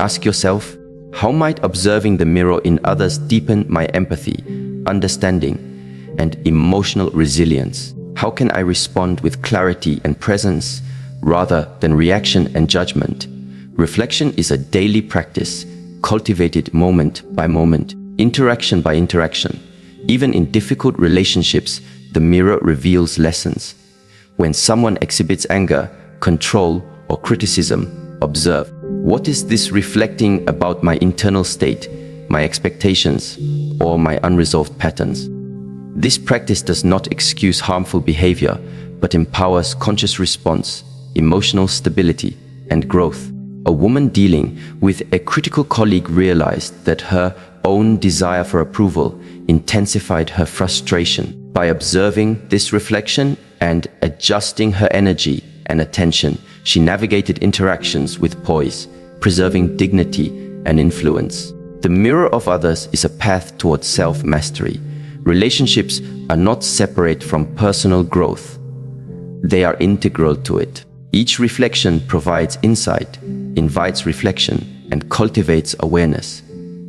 Ask yourself, how might observing the mirror in others deepen my empathy, understanding, and emotional resilience? How can I respond with clarity and presence rather than reaction and judgment? Reflection is a daily practice, cultivated moment by moment, interaction by interaction. Even in difficult relationships, the mirror reveals lessons. When someone exhibits anger, control, or criticism, observe, what is this reflecting about my internal state, my expectations, or my unresolved patterns? This practice does not excuse harmful behavior, but empowers conscious response, emotional stability, and growth. A woman dealing with a critical colleague realized that her own desire for approval intensified her frustration. By observing this reflection and adjusting her energy and attention, she navigated interactions with poise, preserving dignity and influence. The mirror of others is a path towards self-mastery. Relationships are not separate from personal growth. They are integral to it. Each reflection provides insight, invites reflection, and cultivates awareness.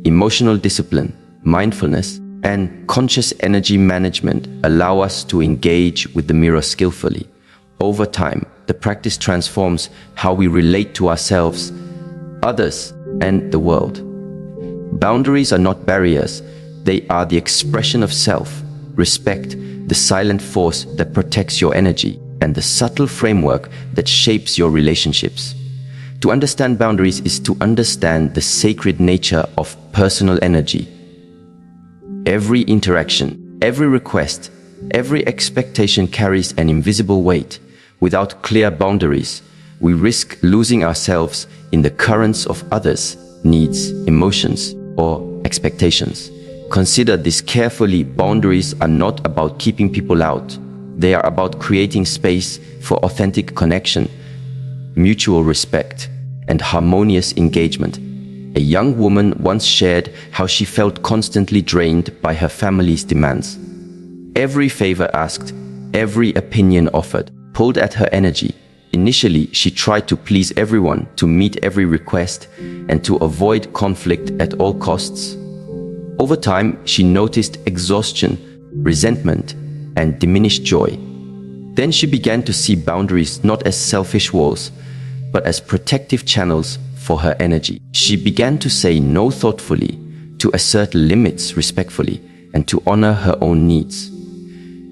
Emotional discipline, mindfulness, and conscious energy management allow us to engage with the mirror skillfully. Over time, the practice transforms how we relate to ourselves, others, and the world. Boundaries are not barriers. They are the expression of self, respect, the silent force that protects your energy, and the subtle framework that shapes your relationships. To understand boundaries is to understand the sacred nature of personal energy. Every interaction, every request, every expectation carries an invisible weight. Without clear boundaries, we risk losing ourselves in the currents of others' needs, emotions, or expectations. Consider this carefully. Boundaries are not about keeping people out. They are about creating space for authentic connection, mutual respect, and harmonious engagement. A young woman once shared how she felt constantly drained by her family's demands. Every favor asked, every opinion offered, pulled at her energy. Initially, she tried to please everyone, to meet every request, and to avoid conflict at all costs. Over time, she noticed exhaustion, resentment, and diminished joy. Then she began to see boundaries not as selfish walls, but as protective channels for her energy. She began to say no thoughtfully, to assert limits respectfully, and to honor her own needs.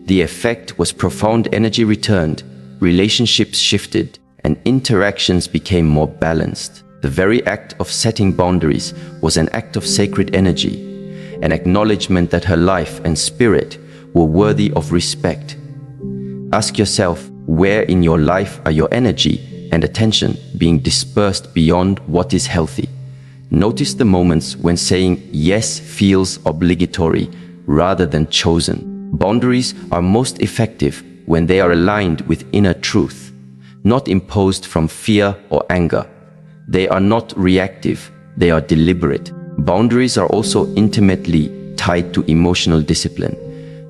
The effect was profound. Energy returned, relationships shifted, and interactions became more balanced. The very act of setting boundaries was an act of sacred energy, an acknowledgement that her life and spirit were worthy of respect. Ask yourself, where in your life are your energy and attention being dispersed beyond what is healthy? Notice the moments when saying yes feels obligatory rather than chosen. Boundaries are most effective when they are aligned with inner truth, not imposed from fear or anger. They are not reactive, they are deliberate. Boundaries are also intimately tied to emotional discipline.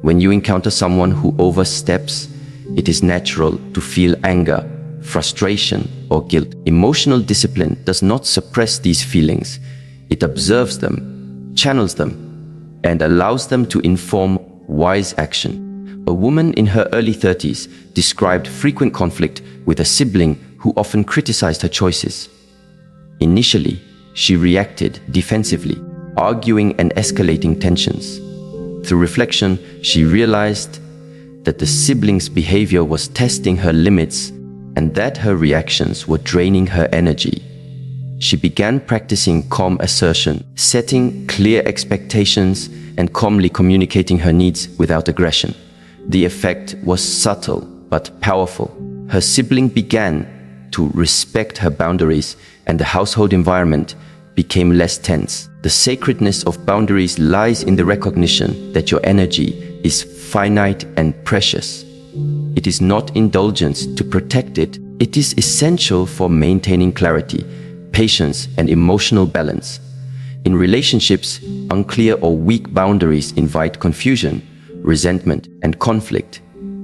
When you encounter someone who oversteps, it is natural to feel anger, frustration, or guilt. Emotional discipline does not suppress these feelings. It observes them, channels them, and allows them to inform wise action. A woman in her early 30s described frequent conflict with a sibling who often criticized her choices. Initially, she reacted defensively, arguing and escalating tensions. Through reflection, she realized that the sibling's behavior was testing her limits and that her reactions were draining her energy. She began practicing calm assertion, setting clear expectations and calmly communicating her needs without aggression. The effect was subtle but powerful. Her sibling began to respect her boundaries and the household environment became less tense. The sacredness of boundaries lies in the recognition that your energy is finite and precious. It is not indulgence to protect it. It is essential for maintaining clarity, patience, and emotional balance. In relationships, unclear or weak boundaries invite confusion, resentment, and conflict.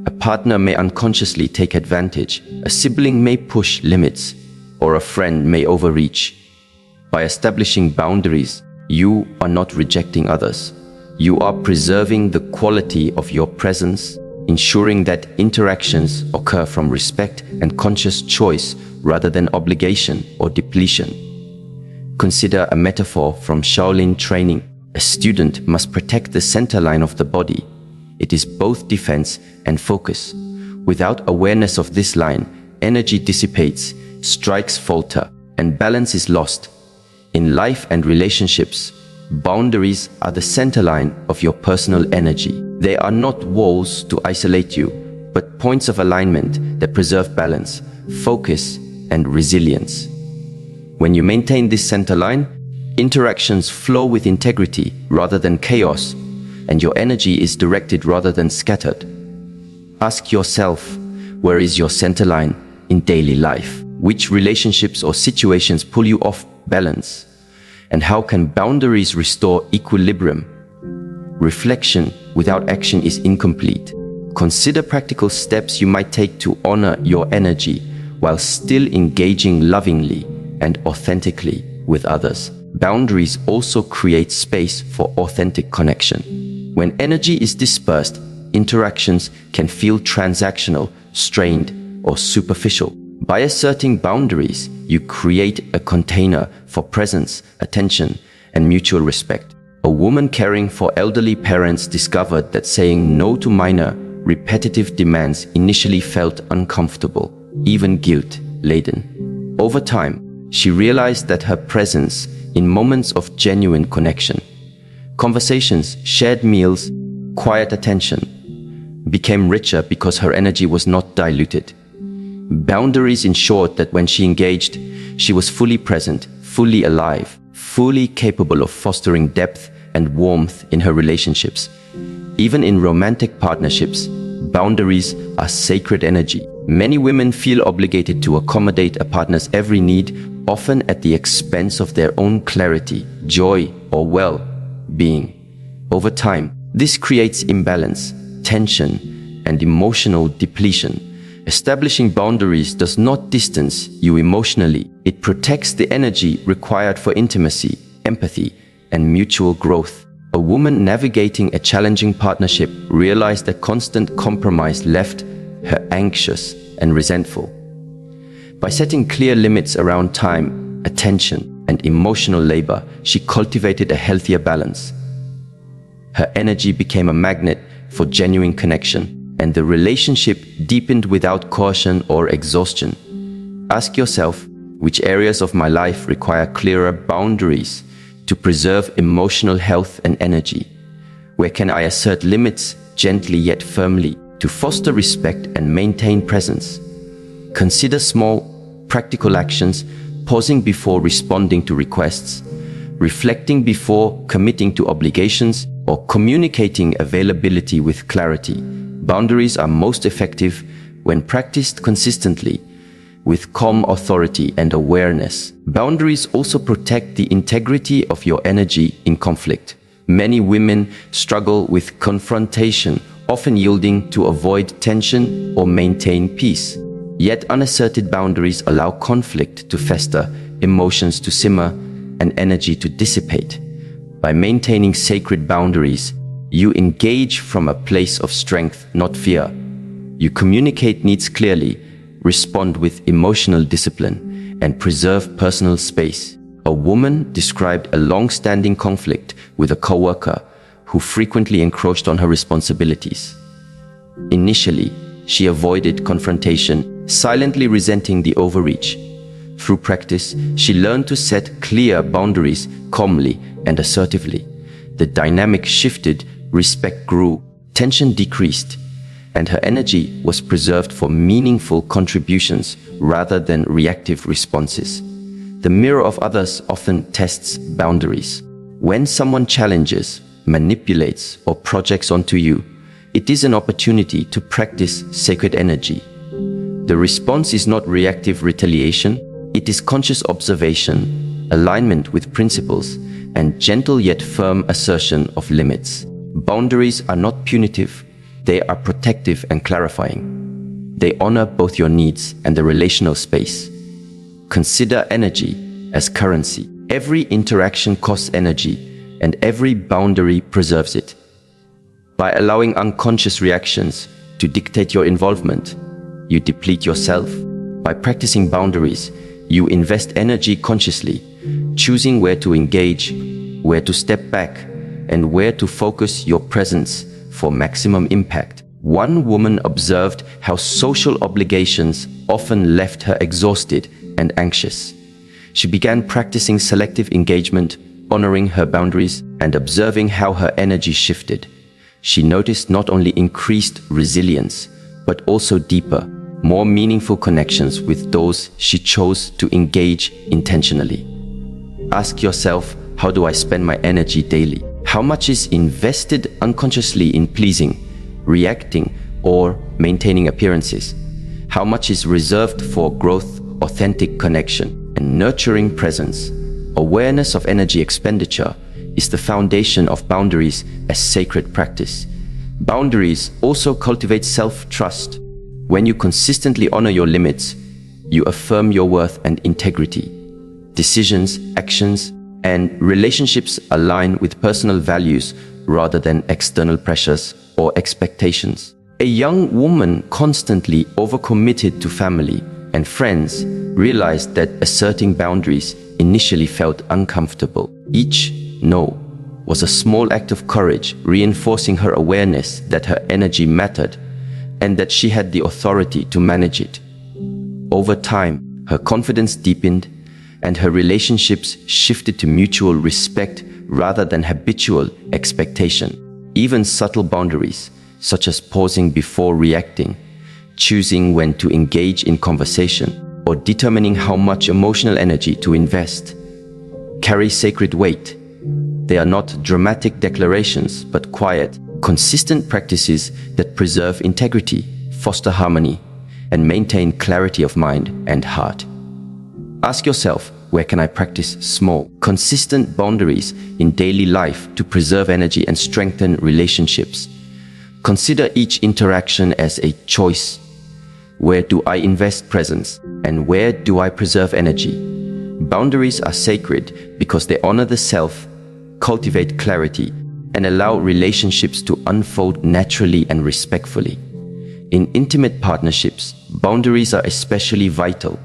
A partner may unconsciously take advantage, a sibling may push limits, or a friend may overreach. By establishing boundaries, you are not rejecting others. You are preserving the quality of your presence, ensuring that interactions occur from respect and conscious choice rather than obligation or depletion. Consider a metaphor from Shaolin training. A student must protect the center line of the body. It is both defense and focus. Without awareness of this line, energy dissipates, strikes falter, and balance is lost. In life and relationships, boundaries are the center line of your personal energy. They are not walls to isolate you, but points of alignment that preserve balance, focus, and resilience. When you maintain this center line, interactions flow with integrity rather than chaos, and your energy is directed rather than scattered. Ask yourself, where is your center line in daily life? Which relationships or situations pull you off balance? And how can boundaries restore equilibrium? Reflection without action is incomplete. Consider practical steps you might take to honor your energy while still engaging lovingly and authentically with others. Boundaries also create space for authentic connection. When energy is dispersed, interactions can feel transactional, strained, or superficial. By asserting boundaries, you create a container for presence, attention, and mutual respect. A woman caring for elderly parents discovered that saying no to minor, repetitive demands initially felt uncomfortable, even guilt-laden. Over time, she realized that her presence in moments of genuine connection, conversations, shared meals, quiet attention, became richer because her energy was not diluted. Boundaries ensured that when she engaged, she was fully present, fully alive, fully capable of fostering depth and warmth in her relationships. Even in romantic partnerships, boundaries are sacred energy. Many women feel obligated to accommodate a partner's every need, often at the expense of their own clarity, joy, or well-being. Over time, this creates imbalance, tension, and emotional depletion. Establishing boundaries does not distance you emotionally. It protects the energy required for intimacy, empathy, and mutual growth. A woman navigating a challenging partnership realized that constant compromise left her anxious and resentful. By setting clear limits around time, attention, and emotional labor, she cultivated a healthier balance. Her energy became a magnet for genuine connection, and the relationship deepened without caution or exhaustion. Ask yourself, Which areas of my life require clearer boundaries to preserve emotional health and energy? Where can I assert limits gently yet firmly to foster respect and maintain presence? Consider small, practical actions, pausing before responding to requests, reflecting before committing to obligations, or communicating availability with clarity. Boundaries are most effective when practiced consistently, with calm authority and awareness. Boundaries also protect the integrity of your energy in conflict. Many women struggle with confrontation, often yielding to avoid tension or maintain peace. Yet unasserted boundaries allow conflict to fester, emotions to simmer, and energy to dissipate. By maintaining sacred boundaries, you engage from a place of strength, not fear. You communicate needs clearly, respond with emotional discipline, and preserve personal space. A woman described a long-standing conflict with a coworker who frequently encroached on her responsibilities. Initially, she avoided confrontation, silently resenting the overreach. Through practice, she learned to set clear boundaries calmly and assertively. The dynamic shifted, respect grew, tension decreased, and her energy was preserved for meaningful contributions rather than reactive responses. The mirror of others often tests boundaries. When someone challenges, manipulates, or projects onto you, it is an opportunity to practice sacred energy. The response is not reactive retaliation, it is conscious observation, alignment with principles, and gentle yet firm assertion of limits. Boundaries are not punitive, they are protective and clarifying. They honor both your needs and the relational space. Consider energy as currency. Every interaction costs energy, and every boundary preserves it. By allowing unconscious reactions to dictate your involvement, you deplete yourself. By practicing boundaries, you invest energy consciously, choosing where to engage, where to step back, and where to focus your presence for maximum impact. One woman observed how social obligations often left her exhausted and anxious. She began practicing selective engagement, honoring her boundaries, and observing how her energy shifted. She noticed not only increased resilience, but also deeper, more meaningful connections with those she chose to engage intentionally. Ask yourself, how do I spend my energy daily? How much is invested unconsciously in pleasing, reacting, or maintaining appearances? How much is reserved for growth, authentic connection, and nurturing presence? Awareness of energy expenditure is the foundation of boundaries as sacred practice. Boundaries also cultivate self-trust. When you consistently honor your limits, you affirm your worth and integrity. Decisions, actions, and relationships align with personal values rather than external pressures or expectations. A young woman constantly overcommitted to family and friends realized that asserting boundaries initially felt uncomfortable. Each no was a small act of courage, reinforcing her awareness that her energy mattered and that she had the authority to manage it. Over time, her confidence deepened and her relationships shifted to mutual respect rather than habitual expectation. Even subtle boundaries, such as pausing before reacting, choosing when to engage in conversation, or determining how much emotional energy to invest, carry sacred weight. They are not dramatic declarations, but quiet, consistent practices that preserve integrity, foster harmony, and maintain clarity of mind and heart. Ask yourself, where can I practice small, consistent boundaries in daily life to preserve energy and strengthen relationships? Consider each interaction as a choice. Where do I invest presence, and where do I preserve energy? Boundaries are sacred because they honor the self, cultivate clarity, and allow relationships to unfold naturally and respectfully. In intimate partnerships, boundaries are especially vital.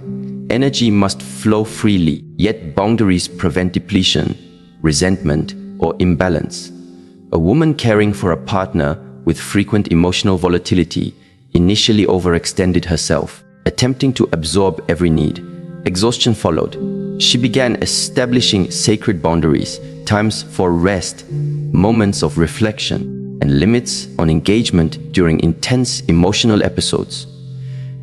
Energy must flow freely, yet boundaries prevent depletion, resentment, or imbalance. A woman caring for a partner with frequent emotional volatility initially overextended herself, attempting to absorb every need. Exhaustion followed. She began establishing sacred boundaries, times for rest, moments of reflection, and limits on engagement during intense emotional episodes.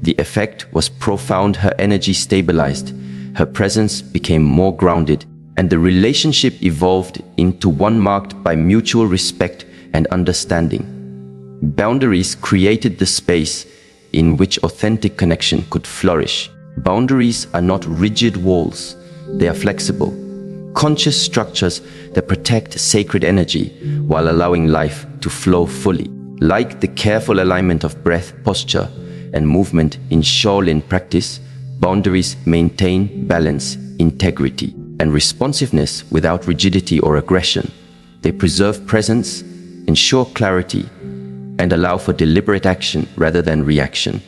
The effect was profound. Her energy stabilized, her presence became more grounded, and the relationship evolved into one marked by mutual respect and understanding. Boundaries created the space in which authentic connection could flourish. Boundaries are not rigid walls, they are flexible, conscious structures that protect sacred energy while allowing life to flow fully. Like the careful alignment of breath, posture, and movement in Shaolin practice, boundaries maintain balance, integrity, and responsiveness without rigidity or aggression. They preserve presence, ensure clarity, and allow for deliberate action rather than reaction.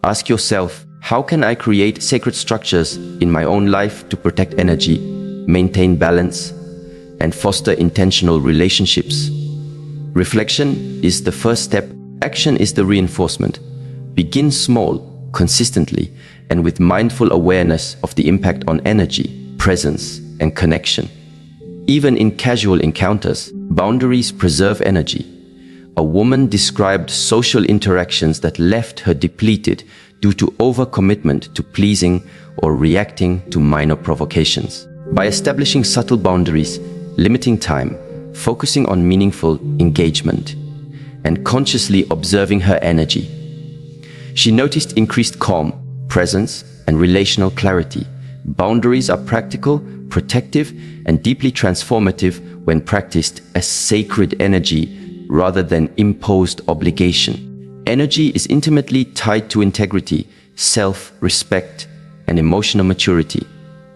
Ask yourself, how can I create sacred structures in my own life to protect energy, maintain balance, and foster intentional relationships? Reflection is the first step. Action is the reinforcement. Begin small, consistently, and with mindful awareness of the impact on energy, presence, and connection. Even in casual encounters, boundaries preserve energy. A woman described social interactions that left her depleted due to overcommitment to pleasing or reacting to minor provocations. By establishing subtle boundaries, limiting time, focusing on meaningful engagement, and consciously observing her energy, she noticed increased calm, presence, and relational clarity. Boundaries are practical, protective, and deeply transformative when practiced as sacred energy rather than imposed obligation. Energy is intimately tied to integrity, self-respect, and emotional maturity.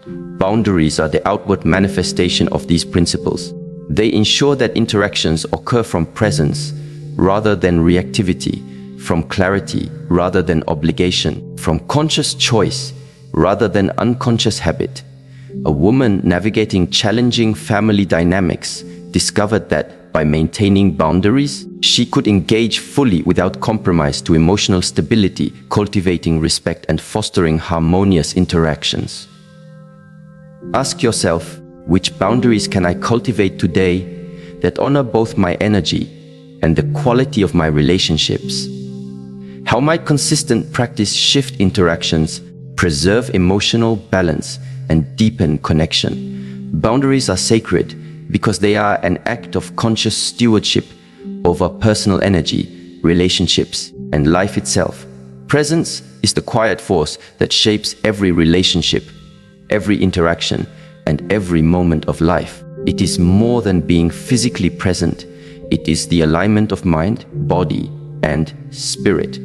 Boundaries are the outward manifestation of these principles. They ensure that interactions occur from presence rather than reactivity, from clarity rather than obligation, from conscious choice rather than unconscious habit. A woman navigating challenging family dynamics discovered that by maintaining boundaries, she could engage fully without compromise to emotional stability, cultivating respect and fostering harmonious interactions. Ask yourself, which boundaries can I cultivate today that honor both my energy and the quality of my relationships? How might consistent practice shift interactions, preserve emotional balance, and deepen connection? Boundaries are sacred because they are an act of conscious stewardship over personal energy, relationships, and life itself. Presence is the quiet force that shapes every relationship, every interaction, and every moment of life. It is more than being physically present. It is the alignment of mind, body, and spirit.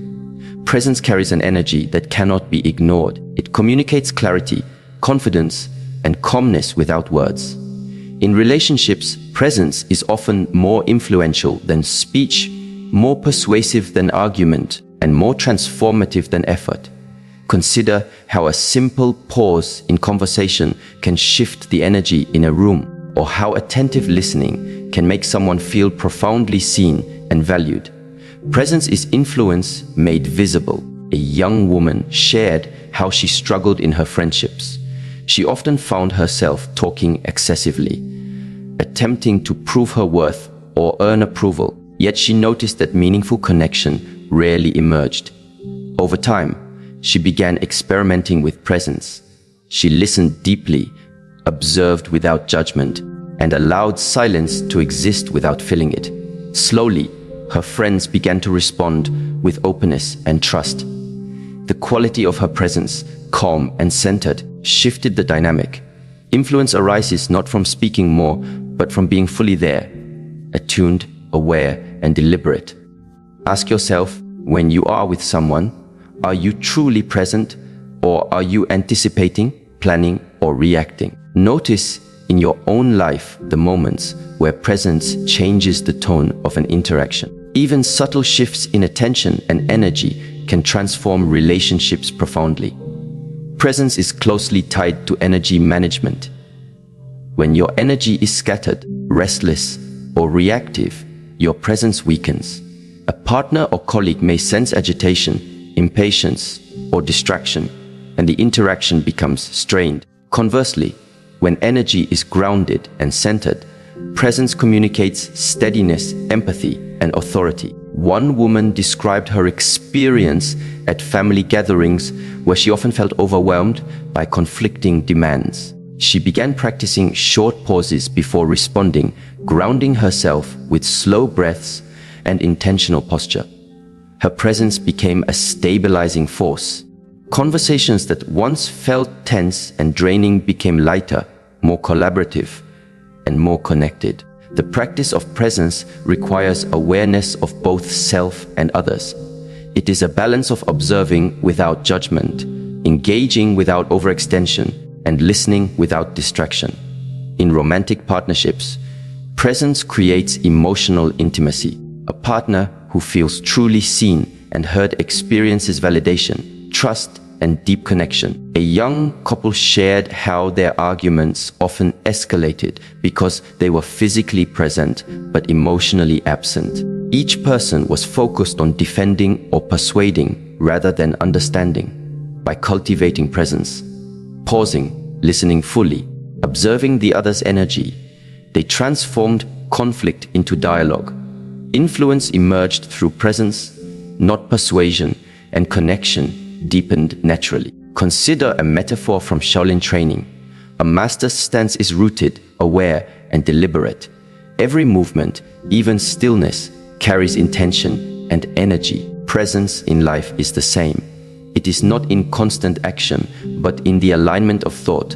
Presence carries an energy that cannot be ignored. It communicates clarity, confidence, and calmness without words. In relationships, presence is often more influential than speech, more persuasive than argument, and more transformative than effort. Consider how a simple pause in conversation can shift the energy in a room, or how attentive listening can make someone feel profoundly seen and valued. Presence is influence made visible. A young woman shared how she struggled in her friendships. She often found herself talking excessively, attempting to prove her worth or earn approval, yet she noticed that meaningful connection rarely emerged. Over time, she began experimenting with presence. She listened deeply, observed without judgment, and allowed silence to exist without filling it. Slowly, her friends began to respond with openness and trust. The quality of her presence, calm and centered, shifted the dynamic. Influence arises not from speaking more, but from being fully there, attuned, aware, and deliberate. Ask yourself, when you are with someone, are you truly present, or are you anticipating, planning, or reacting? Notice in your own life the moments where presence changes the tone of an interaction. Even subtle shifts in attention and energy can transform relationships profoundly. Presence is closely tied to energy management. When your energy is scattered, restless, or reactive, your presence weakens. A partner or colleague may sense agitation, impatience, or distraction. and the interaction becomes strained. Conversely, when energy is grounded and centered, presence communicates steadiness, empathy, and authority. One woman described her experience at family gatherings where she often felt overwhelmed by conflicting demands. She began practicing short pauses before responding, grounding herself with slow breaths and intentional posture. Her presence became a stabilizing force. Conversations that once felt tense and draining became lighter, more collaborative, and more connected. The practice of presence requires awareness of both self and others. It is a balance of observing without judgment, engaging without overextension, and listening without distraction. In romantic partnerships, presence creates emotional intimacy. A partner who feels truly seen and heard experiences validation, trust, and deep connection. A young couple shared how their arguments often escalated because they were physically present but emotionally absent. Each person was focused on defending or persuading rather than understanding. By cultivating presence, pausing, listening fully, observing the other's energy, they transformed conflict into dialogue. Influence emerged through presence, not persuasion, and connection deepened naturally. Consider a metaphor from Shaolin training. A master's stance is rooted, aware, and deliberate. Every movement, even stillness, carries intention and energy. Presence in life is the same. It is not in constant action, but in the alignment of thought,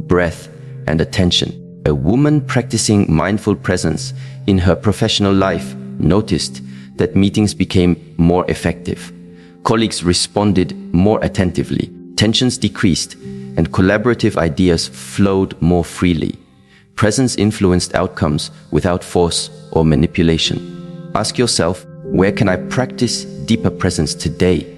breath, and attention. A woman practicing mindful presence in her professional life noticed that meetings became more effective. Colleagues responded more attentively, tensions decreased, and collaborative ideas flowed more freely. Presence influenced outcomes without force or manipulation. Ask yourself, where can I practice deeper presence today?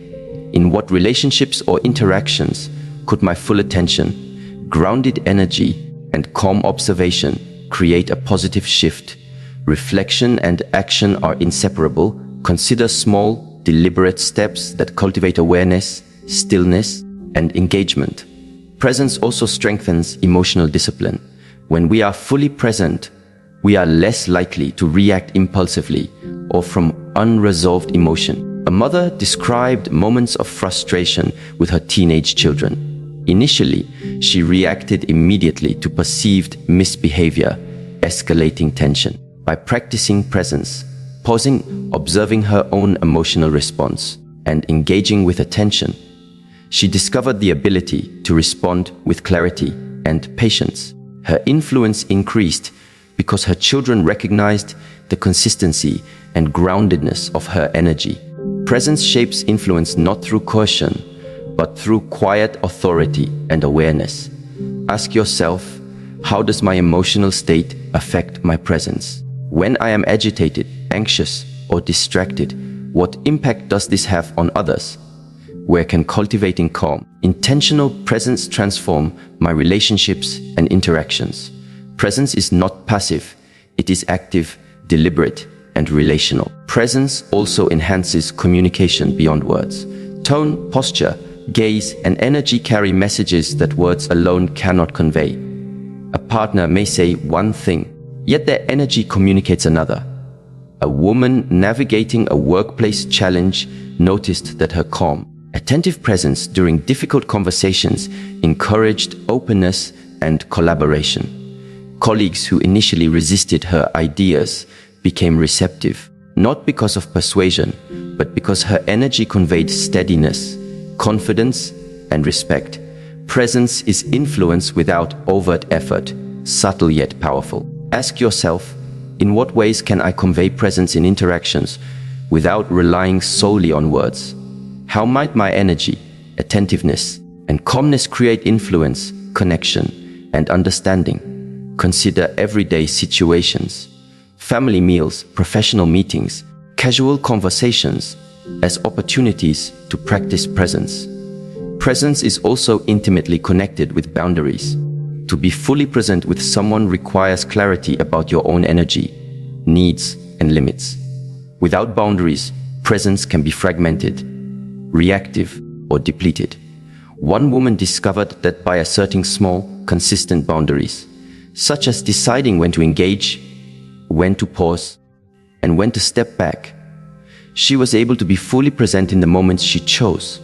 In what relationships or interactions could my full attention, grounded energy, and calm observation create a positive shift? Reflection and action are inseparable. Consider small, deliberate steps that cultivate awareness, stillness, and engagement. Presence also strengthens emotional discipline. When we are fully present, we are less likely to react impulsively or from unresolved emotion. A mother described moments of frustration with her teenage children. Initially, she reacted immediately to perceived misbehavior, escalating tension. By practicing presence, pausing, observing her own emotional response, and engaging with attention, she discovered the ability to respond with clarity and patience. Her influence increased because her children recognized the consistency and groundedness of her energy. Presence shapes influence not through coercion, but through quiet authority and awareness. Ask yourself, how does my emotional state affect my presence? When I am agitated, anxious, or distracted, what impact does this have on others? Where can cultivating calm, intentional presence transform my relationships and interactions? Presence is not passive, it is active, deliberate, and relational. Presence also enhances communication beyond words. Tone, posture, gaze, and energy carry messages that words alone cannot convey. A partner may say one thing, yet their energy communicates another. A woman navigating a workplace challenge noticed that her calm, attentive presence during difficult conversations encouraged openness and collaboration. Colleagues who initially resisted her ideas became receptive, not because of persuasion, but because her energy conveyed steadiness, confidence, and respect. Presence is influence without overt effort, subtle yet powerful. Ask yourself, in what ways can I convey presence in interactions without relying solely on words? How might my energy, attentiveness, and calmness create influence, connection, and understanding? Consider everyday situations, family meals, professional meetings, casual conversations as opportunities to practice presence. Presence is also intimately connected with boundaries. To be fully present with someone requires clarity about your own energy, needs, and limits. Without boundaries, presence can be fragmented, reactive, or depleted. One woman discovered that by asserting small, consistent boundaries, such as deciding when to engage, when to pause, and when to step back, she was able to be fully present in the moments she chose.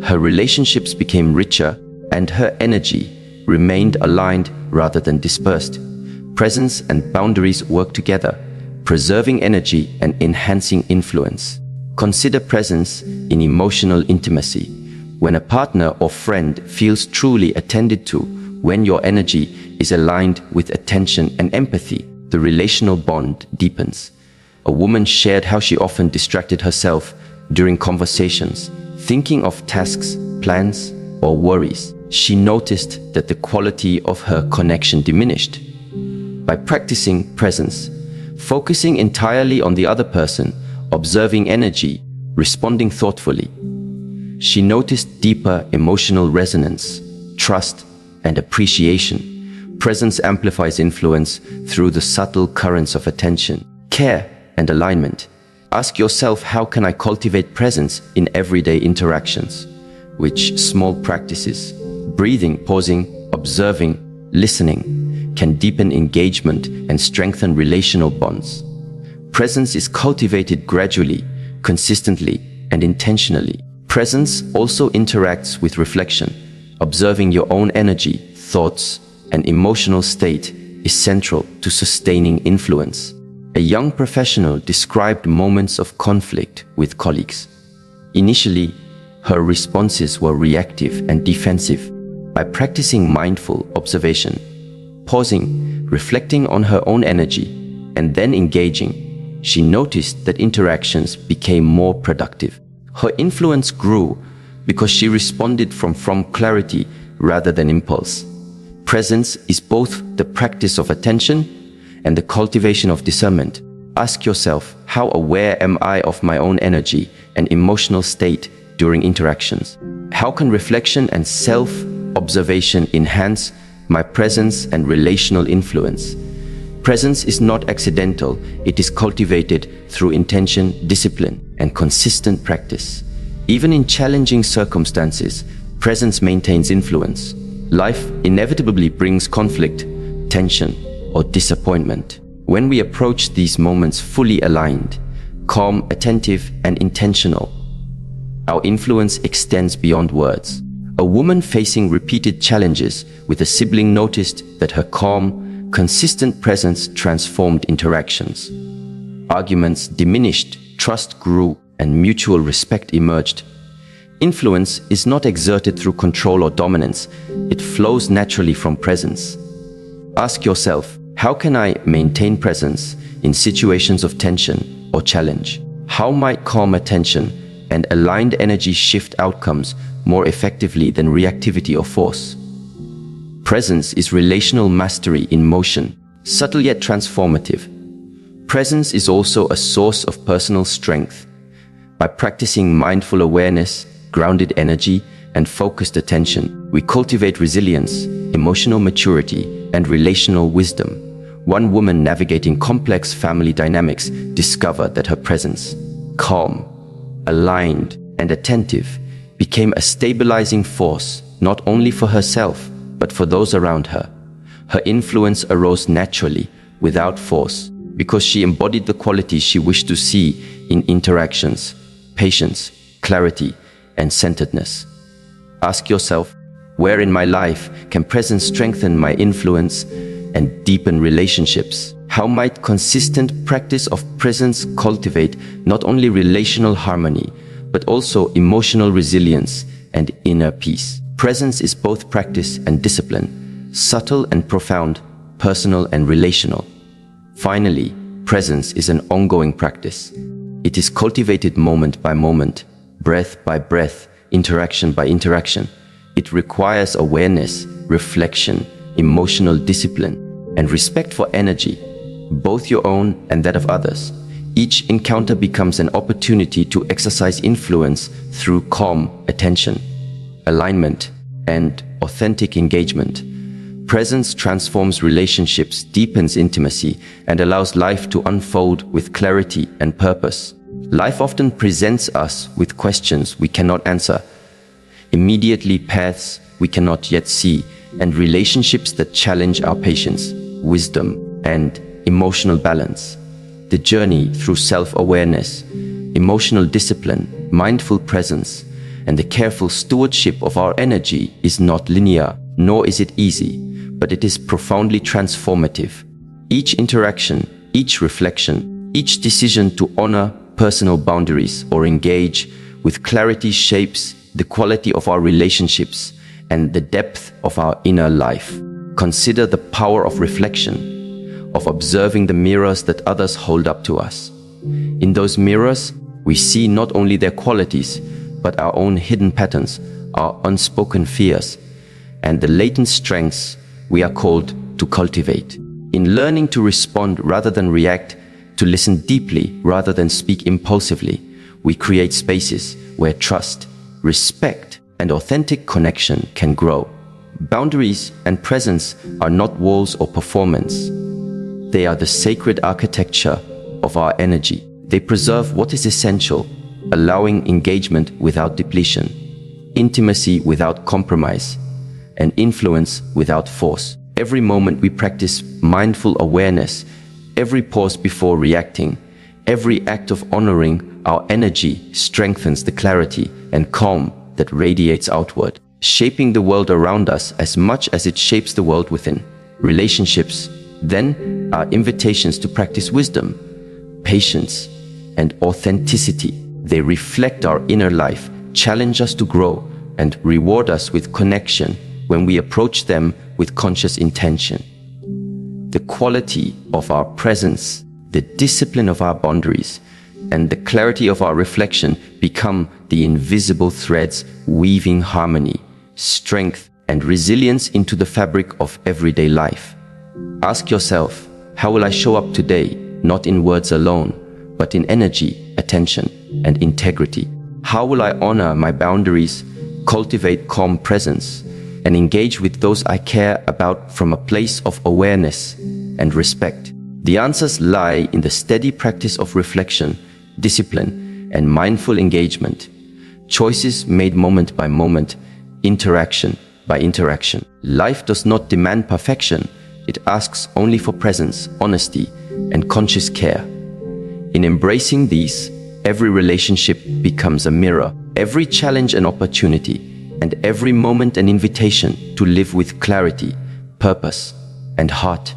Her relationships became richer and her energy remained aligned rather than dispersed. Presence and boundaries work together, preserving energy and enhancing influence. Consider presence in emotional intimacy. When a partner or friend feels truly attended to, when your energy is aligned with attention and empathy, the relational bond deepens. A woman shared how she often distracted herself during conversations, thinking of tasks, plans, or worries. She noticed that the quality of her connection diminished. By practicing presence, focusing entirely on the other person, observing energy, responding thoughtfully, she noticed deeper emotional resonance, trust, and appreciation. Presence amplifies influence through the subtle currents of attention, care, and alignment. Ask yourself, how can I cultivate presence in everyday interactions? Which small practices, breathing, pausing, observing, listening, can deepen engagement and strengthen relational bonds. Presence is cultivated gradually, consistently, and intentionally. Presence also interacts with reflection. Observing your own energy, thoughts, and emotional state is central to sustaining influence. A young professional described moments of conflict with colleagues. Initially, her responses were reactive and defensive. By practicing mindful observation, pausing, reflecting on her own energy, and then engaging, she noticed that interactions became more productive. Her influence grew because she responded from clarity rather than impulse. Presence is both the practice of attention and the cultivation of discernment. Ask yourself, how aware am I of my own energy and emotional state during interactions? How can reflection and self-observation enhance my presence and relational influence? Presence is not accidental, it is cultivated through intention, discipline, and consistent practice. Even in challenging circumstances, presence maintains influence. Life inevitably brings conflict, tension, or disappointment. When we approach these moments fully aligned, calm, attentive, and intentional, our influence extends beyond words. A woman facing repeated challenges with a sibling noticed that her calm, consistent presence transformed interactions. Arguments diminished, trust grew, and mutual respect emerged. Influence is not exerted through control or dominance, it flows naturally from presence. Ask yourself, how can I maintain presence in situations of tension or challenge? How might calm attention and aligned energy shift outcomes more effectively than reactivity or force? Presence is relational mastery in motion, subtle yet transformative. Presence is also a source of personal strength. By practicing mindful awareness, grounded energy, and focused attention, we cultivate resilience, emotional maturity, and relational wisdom. One woman navigating complex family dynamics discovered that her presence, calm, aligned, and attentive, became a stabilizing force not only for herself, but for those around her. Her influence arose naturally, without force, because she embodied the qualities she wished to see in interactions: patience, clarity, and centeredness. Ask yourself, where in my life can presence strengthen my influence and deepen relationships? How might consistent practice of presence cultivate not only relational harmony, but also emotional resilience and inner peace? Presence is both practice and discipline, subtle and profound, personal and relational. Finally, presence is an ongoing practice. It is cultivated moment by moment, breath by breath, interaction by interaction. It requires awareness, reflection, emotional discipline, and respect for energy, both your own and that of others. Each encounter becomes an opportunity to exercise influence through calm attention, alignment, and authentic engagement. Presence transforms relationships, deepens intimacy, and allows life to unfold with clarity and purpose. Life often presents us with questions we cannot answer, immediately paths we cannot yet see, and relationships that challenge our patience, wisdom, and emotional balance. The journey through self-awareness, emotional discipline, mindful presence, and the careful stewardship of our energy is not linear, nor is it easy, but it is profoundly transformative. Each interaction, each reflection, each decision to honor personal boundaries or engage with clarity shapes the quality of our relationships and the depth of our inner life. Consider the power of reflection, of observing the mirrors that others hold up to us. In those mirrors, we see not only their qualities, but our own hidden patterns, our unspoken fears, and the latent strengths we are called to cultivate. In learning to respond rather than react, to listen deeply rather than speak impulsively, we create spaces where trust, respect, and authentic connection can grow. Boundaries and presence are not walls or performance. They are the sacred architecture of our energy. They preserve what is essential, allowing engagement without depletion, intimacy without compromise, and influence without force. Every moment we practice mindful awareness, every pause before reacting, every act of honoring our energy strengthens the clarity and calm that radiates outward, shaping the world around us as much as it shapes the world within. Relationships, then, are invitations to practice wisdom, patience, and authenticity. They reflect our inner life, challenge us to grow, and reward us with connection when we approach them with conscious intention. The quality of our presence, the discipline of our boundaries, and the clarity of our reflection become the invisible threads weaving harmony, strength, and resilience into the fabric of everyday life. Ask yourself, how will I show up today, not in words alone, but in energy, attention, and integrity? How will I honor my boundaries, cultivate calm presence, and engage with those I care about from a place of awareness and respect? The answers lie in the steady practice of reflection, discipline, and mindful engagement. Choices made moment by moment, interaction by interaction. Life does not demand perfection. It asks only for presence, honesty, and conscious care. In embracing these, every relationship becomes a mirror, every challenge an opportunity, and every moment an invitation to live with clarity, purpose, and heart.